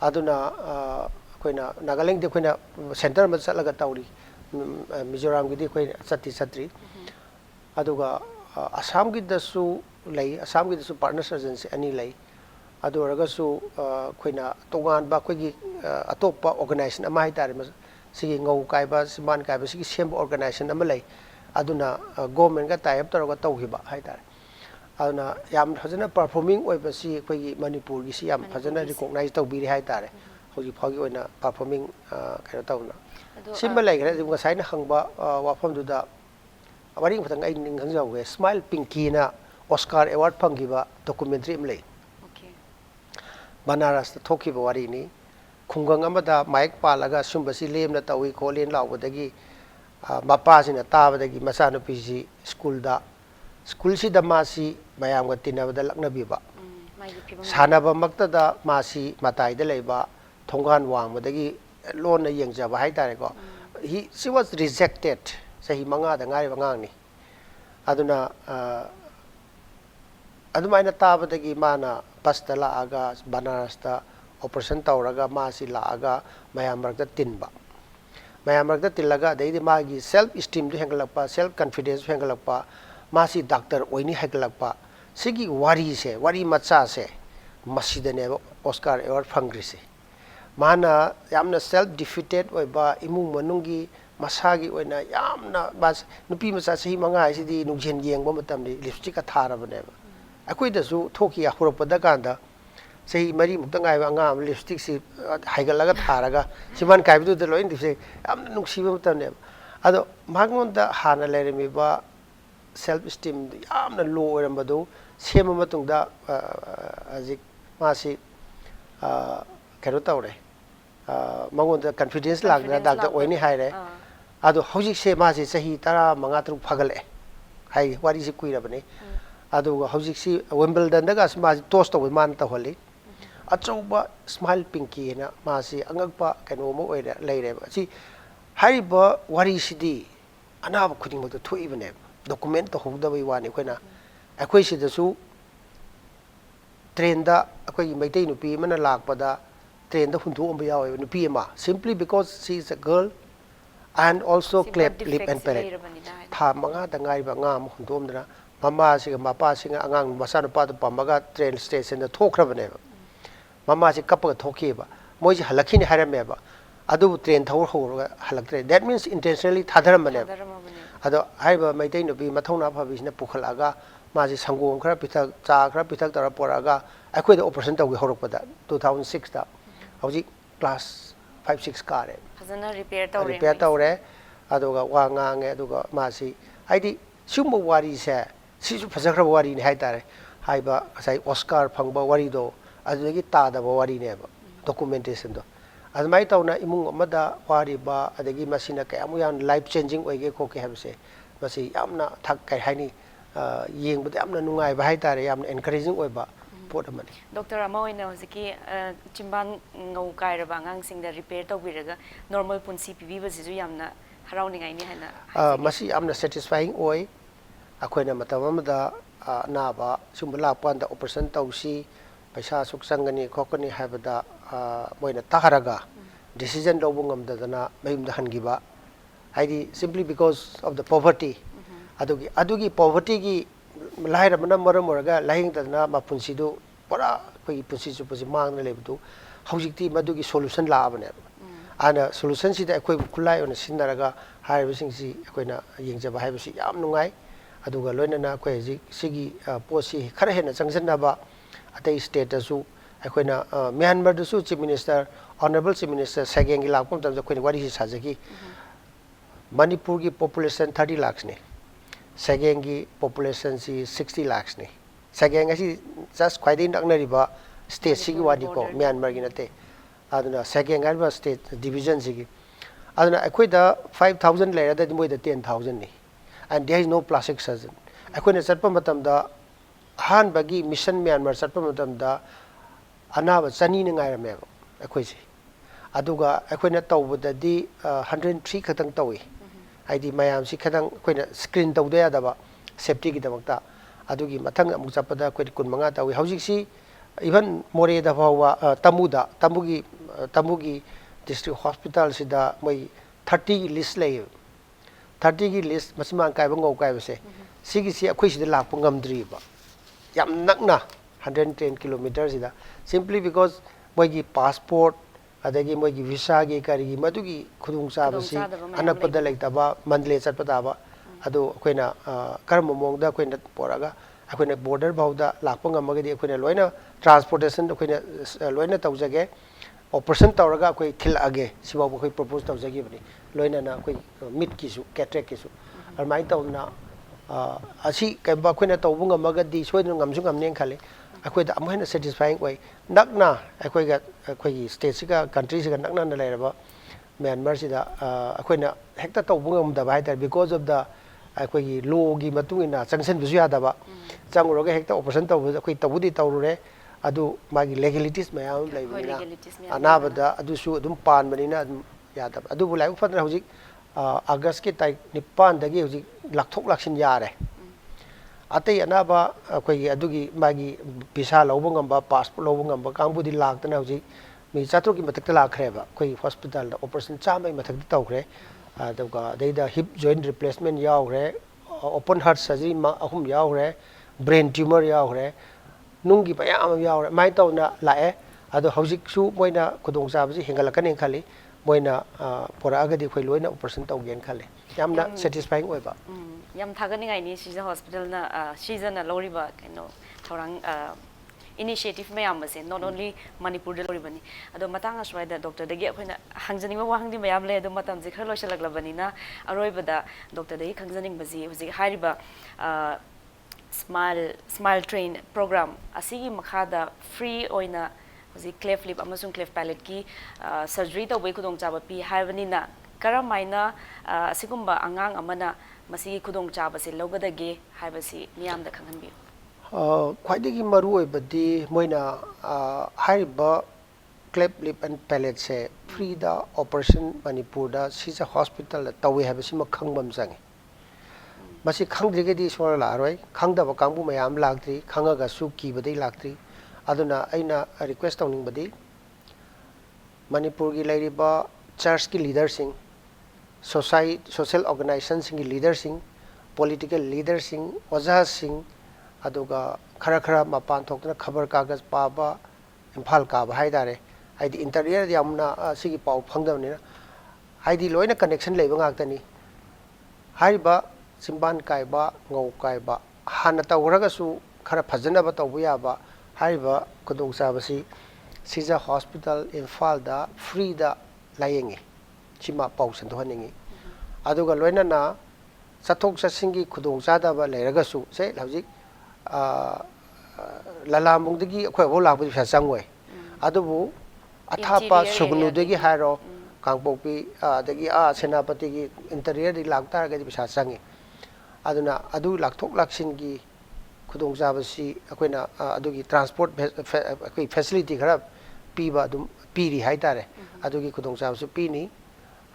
ꯑꯗꯨꯅ ꯑꯩꯈꯣꯏꯅ ꯅꯥꯒꯥꯂꯦꯟꯗꯤ ꯑꯩꯈꯣꯏꯅ ꯁꯦꯟꯇꯔ ꯑꯃ ꯆꯠꯂꯒ ꯇꯧꯔꯤ ꯃꯤꯖꯣꯔꯥꯝꯒꯤꯗꯤ ꯑꯩꯈꯣꯏ ꯆꯠꯇ꯭ꯔꯤ ꯑꯗꯨꯒ ꯑꯁꯥꯝꯒꯤꯗꯁꯨ ꯂꯩ ꯑꯁꯥꯝꯒꯤꯗꯁꯨ ꯄꯥꯔꯠꯅꯔ ꯁꯔꯖꯟꯁꯤ 2 ꯂꯩ ꯑꯗꯨ ꯑꯣꯏꯔꯒꯁꯨ ꯑꯩꯈꯣꯏꯅ ꯇꯣꯉꯥꯟꯕ ꯑꯩꯈꯣꯏꯒꯤ ꯑꯇꯣꯞꯄ ꯑꯣꯔꯒꯅꯥꯏꯖꯦꯁꯟ ꯑꯃ ꯍꯥꯏꯇꯥꯔꯦ ꯁꯤꯒꯤ ꯉꯧ ꯀꯥꯏꯕ ꯆꯤꯝꯕꯥꯟ ꯀꯥꯏꯕ ꯁꯤꯒꯤ ꯁꯦꯝꯕ ꯑꯣꯔꯒꯅꯥꯏꯖꯦꯁꯟ ꯑꯃ ꯂꯩ ꯑꯗꯨꯅ ꯒꯣꯔꯃꯦꯟꯒ ꯇꯥꯏ ꯑꯞ ꯇꯧꯔꯒ ꯇꯧꯈꯤꯕ ꯍꯥꯏꯇꯥꯔꯦ ꯑꯗꯨꯅ ꯌꯥꯝ ꯐꯖꯅ ꯄꯔꯐꯣꯔꯃꯤꯡ ꯑꯣꯏꯕꯁꯤ ꯑꯩꯈꯣꯏꯒꯤ ꯃꯅꯤꯄꯨꯔꯒꯤꯁꯤ ꯌꯥꯝ ꯐꯖꯅ ꯔꯤꯀꯣꯛꯅꯥꯏꯖ ꯇꯧꯕꯤꯔꯤ ꯍꯥꯏꯇꯥꯔꯦ ꯍꯧꯖꯤꯛ ꯐꯥꯎꯒꯤ ꯑꯣꯏꯅ ꯄꯔꯐꯣꯔꯃꯤꯡ ꯀꯩꯅꯣ ꯇꯧꯅ ꯁꯤꯃ ꯂꯩꯈ꯭ꯔꯦ ꯑꯗꯨ ꯉꯁꯥꯏꯅ ꯍꯪꯕ ꯋꯥꯐꯝꯗꯨꯗ ꯋꯥꯔꯤ ꯈꯛꯇꯪ ꯑꯩ ꯅꯤꯡꯁꯤꯡꯖꯧꯒꯦ ꯁ꯭ꯃꯥꯏꯜ ꯄꯤꯡꯀꯤꯅ ꯑꯣꯁꯀꯥꯔ ꯑꯦꯋꯥꯔꯗ ꯐꯪꯈꯤꯕ ꯗꯣꯀꯨꯃꯦꯟꯇꯔꯤ ꯑꯃ ꯂꯩ ꯕꯅꯥꯔꯁꯇ ꯊꯣꯛꯈꯤꯕ ꯋꯥꯔꯤꯅꯤ ꯈꯨꯡꯒꯪ ꯑꯃꯗ ꯃꯥꯏꯛ ꯄꯥꯜꯂꯒ ꯁꯨꯝꯕꯁꯤ ꯂꯦꯝꯅ ꯇꯧꯏ ꯈꯣꯠꯂꯦꯅ ꯂꯥꯎꯕꯗꯒꯤ ꯃꯄꯥꯁꯤꯅ ꯇꯥꯕꯗꯒꯤ ꯃꯆꯥꯅꯨꯄꯤꯁꯤ ꯁ꯭ꯀꯨꯜꯁꯤꯗ ꯃꯥꯁꯤ ꯃꯌꯥꯝꯒ ꯇꯤꯟꯅꯕꯗ ꯂꯛꯅꯕꯤꯕ ꯁꯥꯟꯅꯕꯃꯛꯇꯗ ꯃꯥꯁꯤ ꯃꯇꯥꯏꯗ ꯂꯩꯕ ꯊꯣꯡꯒꯥꯟ ꯋꯥꯡꯃꯗꯒꯤ ꯂꯣꯟꯅ ꯌꯦꯡꯖꯕ ꯍꯥꯏꯇꯥꯔꯦꯀꯣ ꯁꯤ ꯋꯥꯖ ꯔꯤꯖꯦꯛꯇꯦꯠ ꯆꯍꯤ 5ꯗ ꯉꯥꯏꯔꯤꯕ ꯑꯉꯥꯡꯅꯤ ꯑꯗꯨꯅ ꯑꯗꯨꯃꯥꯏꯅ ꯇꯥꯕꯗꯒꯤ ꯃꯥꯅ ꯕꯁꯇ ꯂꯥꯛꯑꯒ ꯕꯅꯥꯔꯁꯇ ꯑꯣꯄꯔꯦꯁꯟ ꯇꯧꯔꯒ ꯃꯥꯁꯤ ꯂꯥꯛꯑꯒ ꯃꯌꯥꯝ ꯃꯔꯛꯇ ꯇꯤꯟꯕ ꯃꯌꯥꯝ ꯃꯔꯛꯇ ꯇꯤꯜꯂꯒ ꯑꯗꯩꯗꯤ ꯃꯥꯒꯤ ꯁꯦꯜꯐ ꯏꯁꯇꯤꯝꯗꯨ ꯍꯦꯟꯒꯠꯂꯛꯄ ꯁꯦꯜꯐ ꯀꯟꯐꯤꯗꯦꯟꯁꯁꯨ ꯍꯦꯟꯒꯠꯂꯛꯄ मासी डॉक्टर ओइनी हैगलकपा सिगी वारी से वारी मचा से मसीदने ऑस्कार अवार्ड फंग्रिसे माना यामना सेल्फ डिफीटेड ओइबा इमुंग मनुंगी मसागी ओइना यामना बास नुपी मचा सही मंगा हाइसिदी नुजेन येंगबो मतमदि लिपस्टिक का थारबनेबा अखोइदसु थोकी हुरपदा कांदा सही मरी मुक्तंगाइबा अंगाम लिपस्टिक से हाइगलगा थारगा सिमान काइबदु द लोइन दिसे यामना नुक्सीबा मतमनेबा अदो मागोंदा हाना लेरमिबा सेल्फ स्टीम यामना लो ओइरमबदु सेम मतुंगदा अजिक मासी करो तौरे मंगोंदा कॉन्फिडेंस लागना डॉक्टर ओइनी हाइरे अदो हौजिक से मासी सही 15 फगले हाइ वारी से कुइरबने अदो हौजिक सी विंबलडन दगा मासी टोस्ट तो मान तहली अचौबा स्माइल पिंकी ना मासी अंगकपा कनो ओइरे लेरे सी हाइबा वारी सिदी अनाब खुदिंग मत थोइबने डॉक्यूमेंट तो होदबई वानी खोना अखोइ सिदसु ट्रेन दा अखोइ मैतै नुपी मन लाकपदा ट्रेन दा हुंथोंबा यावे नुपी अमा simply because she is a girl and also cleft lip and palate tha manga da ngai ba ngam hundomdra mama siga mapa singa angang masa nupa da pamaga train station da thokrabane mama si kapga thoki ba moi ji halakhini harame ba adu train thawr horoga halaktre that means intentionally thadaramane ado haiba maitai no bi mathona phabisna pukhalaga ma ji sangom khara pithak cha khara pithak tara poraga akhoi da operation tawgi horokpada 2006 da hauji class 5 6 kare फजना repair तौरे अदुगा वा ngange aduga masi haidi sumba wari se sisu फजखरा wari ni haitare haiba sai oscar phangba wari do adugि ता दबा wari ne ba documentation do admai tauna imung amada wari ba adagi masina kayamu yan life changing oige khoke habse masi yamna thak kai haini yengbu yamna nungai ba haitare yamna encouraging oiba pot amani Dr. Amoina hojiki chimban ngau kairaba angang singda repair tawbiraga normal punsi pibiba sisu yamna harauningai ni hana masi yamna satisfying oi akoina matamamada naba sumbala panda operation tawsi paisa suk sangani khokani habada moina taharaga decision lobu ngamdadana mayumda hangiba haidi simply because of the poverty adugi poverty gi laira mana maram oraga lahing tadna ma punsi do pura koi punsi chu pusi mangna lebdu hojikti madugi solution la abane ana solution si da koi khulai ona sinaraga haiba singsi koina yengjaba haiba si yam nungai aduga loinana koi ji sigi posi khara hena changsanna ba atai state asu koina Myanmar du su chief minister honorable chief minister Sageng gi lakpom tam koina wari si sajagi Manipur gi population 30 lakhs ne Sageng gi population si 60 lakhs ne Sageng asi just quite in naknariba state sigi wadi ko Myanmar gi nate aduna Sageng alba state division sigi aduna akoida 5000 lera da moi da 10000 ni and there is no plastic surgeon akoina satpa matam da han bagi mission Myanmar satpa matam da anaba chani ni ngai rame akoi si aduga akoina tawbada di 103 khatang tawi haidi mayam si khadang koina screen tawde adaba safety gi damakta adugi mathang amuk chapada koi kun manga tawi hojik si even more da bawa tamugi district hospital sida moi 30 list lay 30 gi list masiman kai bangau kai base sigi si akoi sida lakpu ngamdri ba yam nakna 110 kilometers sida simply because moi gi passport adagi moi gi visa gi kari gi madugi khudung cha basi anakpada lektaba mandle chatpada ba adu koina karam mongda koina poraga akoina border bauda lakpa ngamagadi akoina loina transportation akoina loina tawjage operation tawraga koi thil age siwa koi propose tawjagi bani loina na koi mid kisu cataract kisu armai tawna asi kaiba koina tawbu ngamagadi soina ngamsu ngamnen khale akoida amhena satisfying way nakna akoiga akoi state siga country siga nakna na leraba Myanmar sida akoina hekta tawbu ngamda ba haita because of the akoi law gi matungina sanction bisu yadaba changuroga hekta operation tawbu akoi tawudi tawrure adu magi legalities mayam laibina anabada adu su adum pan banina yadaba adu bulai ufadra hojik August ki tai 9 dagi hojik lakthok laksin yare atai anaba akoi adugi magi visa lobungamba passport lobungamba kambudi laktana hojik mi chatru ki matakta lakreba koi hospital da operation chamai matakta tawkre aduga deida hip joint replacement yawre open heart surgery ahum yaure brain tumor yaure nungi bayam yaure mai tawna lae ado hojik su moina khudong sabji hengalakani khali moina pora agadi khoi loina operation tawgen khale yamna satisfying oiba yam thagani ngai ni Shija hospital na Shija na loriba keno thorang initiative mayam ase not only Manipur de loribani ado matang aswaida doctor dagi akhona hangjaning ba wahang di mayam le ado matam je khar loisalaglabani na aroibada doctor dagi khangjaning baji huji hariba smile train program asigi makhada free oina huji cleft lip amasung cleft palate ki surgery to boi khudong chaba pi haibani na karamaina asigumba angang amana masigi khudong chaba se logadage haibasi miyam da khanghanbi khwaidagi maru oibadi moina hariba cleft lip and palate se free da operation Manipur da Shija hospital tawi habasi makhangam jangi masi khangdrigedi sora la roi khangdaba kangbu mayam lagtri khangaga su kibadai lagtri aduna aina request tawning badi Manipur gi lairiba church ki leaders sing social organizations sing leaders sing political leaders sing oja sing aduga khara mapan thokna khabar kagas paba imphal ka ba haidare haidi interior yamna sigi pau phangdawni haidi loina connection leiba ngaktani haiba simban kaiba ngau kaiba hana tawraga su khara phajana ba tawbu ya ba haiba kudong sabasi Shija hospital Imphal da free da layengi chima pau sandohaningi aduga loina na sathok sasingi kudong sada ba leiraga su se hojik lalamungdagi akhoi bo lakbudi pha changoi adubu athapa sugnudagi hairo kangpokpi dagi senapati gi interior di laktar ga di pha changi aduna adu lakthok laksin gi khudong jabasi akoina adugi transport akoi facility khara piba dum piri haitare adugi khudong jabasu pini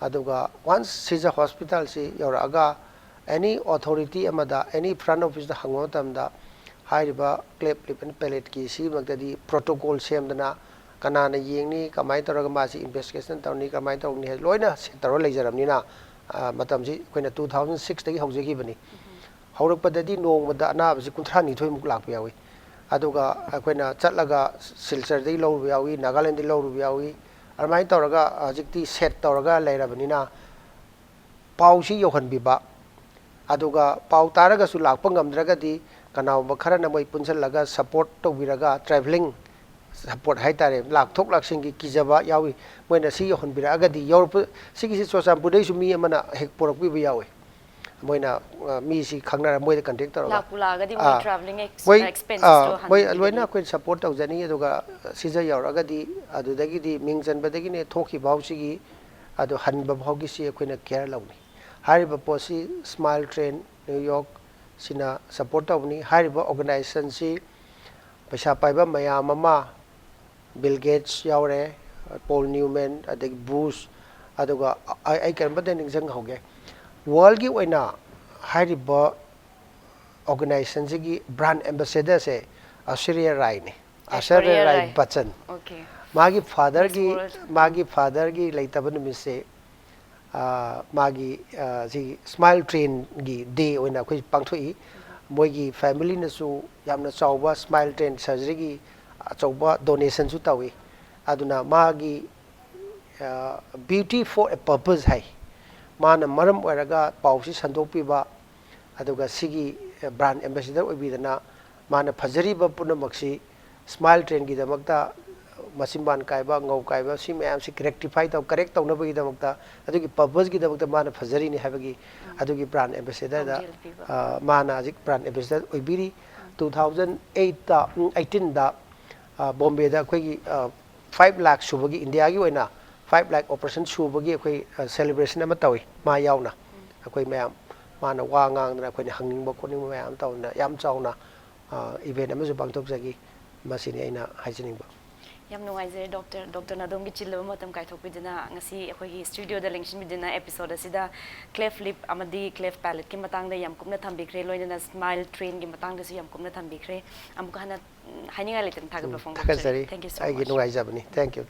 aduga once Shija hospital si yoraga any authority amada any front office da hango tamda haiba cleft lip and palate ki si magdadi protocol semdana kanana yengni kamai taraga masi investigation tawni kamai tawni loina taro leijaramni na matamji koina 2006 dagi hojegi bani haurakpadadi nongmada anabasi 32 muk lakpa yawi aduga akoina chatlaga silchar dai lawru yawi Nagaland dai lawru yawi armai tawraga ajikti set tawraga leirabani na pausi yohanbiba aduga pau taraga su lakpa ngamdragadi kanau bakharana moi punjalaga support tawbiraga traveling support haitare lakthok laksingi kijaba yawi moina si yohanbira agadi yorp sigi si chosam budai sumi amana hek porakpi ba yawi moina mi si khangnara moi contact taraga lakulaga moi traveling expenses to moi loina ko support tawjani aduga Shija yoragadi adudagi di mingjanbadagi ne thoki bawsigi adu hanba bawgi si koina care lawni hariba posi smile train New York sina support tawni hariba organization si paisa paiba mayam ama Bill Gates yaure Paul Newman adagi Bruce aduga ai kanbada ningjang hoge world gi oina hariba organization gi brand ambassador se Aishwarya Rai ne Aishwarya Rai Bachchan okay magi father gi leitaban mise magi si smile train gi day oina khoi pangthoi moigi family na su yamna chawba smile train surgery gi chawba donation su tawi aduna magi beauty for a purpose hai mana maram oiraga pausi sandokpiba aduga sigi brand ambassador oibidana mana phajariba punamaksi smile train gi damakta masimban kaiba ngau kaiba si mayam si rectify taw correct tawnabagi damakta adugi purpose gi damakta mana phajari ni habagi adugi brand ambassador da mana ajik brand ambassador oibiri 2008 da 18 da Bombay da koi 5 lakh subagi India gi oina 5 lakh operation subagi koi celebration ama tawi ma yauna koi mayam mana wa ngang na koi hangning ba koning mayam tawna yam chawna event ama ju bangtok jagi masini aina haijining ba yam nungaijere doctor na domgi chillo matam kai thokpidina ngasi akhoi studio da lengsin bidina episode asida cleft lip amadi cleft palate ki matang da yam kumna thambikre loina smile train gi matang da su yam kumna thambikre amka hana haninga letin thagab phone thank you so much ai nungaijabani thank you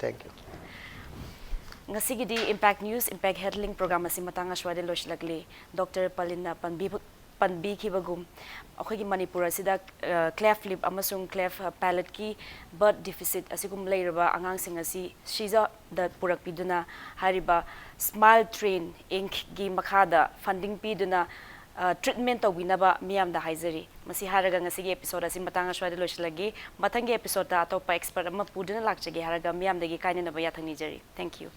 ngasi gi di impact news impact headling program asi matang aswade loislagli Dr. Palin na panbi ꯄꯟꯕꯤꯈꯤꯕꯒꯨꯝ ꯑꯩꯈꯣꯏꯒꯤ ꯃꯅꯤꯄꯨꯔ ꯑꯁꯤꯗ ꯀ꯭ꯂꯦꯐ ꯂꯤꯞ ꯑꯃꯁꯨꯡ ꯀ꯭ꯂꯦꯐ ꯄꯦꯂꯦꯠꯀꯤ birth deficit ꯑꯁꯤꯒꯨꯝꯕ ꯂꯩꯔꯕ ꯑꯉꯥꯡꯁꯤꯡ ꯑꯁꯤ ꯁꯤꯖꯥꯗ ꯄꯨꯔꯛꯄꯤꯗꯨꯅ ꯍꯥꯏꯔꯤꯕ ꯁ꯭ꯃꯥꯏꯜ train ꯏꯟꯛꯒꯤ ꯃꯈꯥꯗ funding ꯄꯤꯗꯨꯅ ꯇ꯭ꯔꯤꯠꯃꯦꯟ ꯇꯧꯕꯤꯅꯕ ꯃꯤꯌꯥꯝꯗ ꯍꯥꯏꯖꯔꯤ ꯃꯁꯤ ꯍꯥꯏꯔꯒ ꯉꯁꯤꯒꯤ ꯑꯦꯄꯤꯁꯣꯗ ꯑꯁꯤ ꯃꯇꯥꯡ ꯑꯁ꯭ꯋꯥꯏꯗ ꯂꯣꯏꯁꯤꯜꯂꯒꯦ ꯃꯊꯪꯒꯤ ꯑꯦꯄꯤꯁꯣꯗꯇ ꯑꯇꯣꯞꯄ ꯑꯦꯛꯁꯄꯔꯠ ꯑꯃ ꯄꯨꯗꯨꯅ ꯂꯥꯛꯆꯒꯦ ꯍꯥꯏꯔꯒ ꯃꯤꯌꯥꯝꯗꯒꯤ ꯀꯥꯏꯅꯅꯕ ꯌꯥꯊꯪ ꯅꯤꯖꯔꯤ ꯊꯦꯡꯛ ꯌꯨ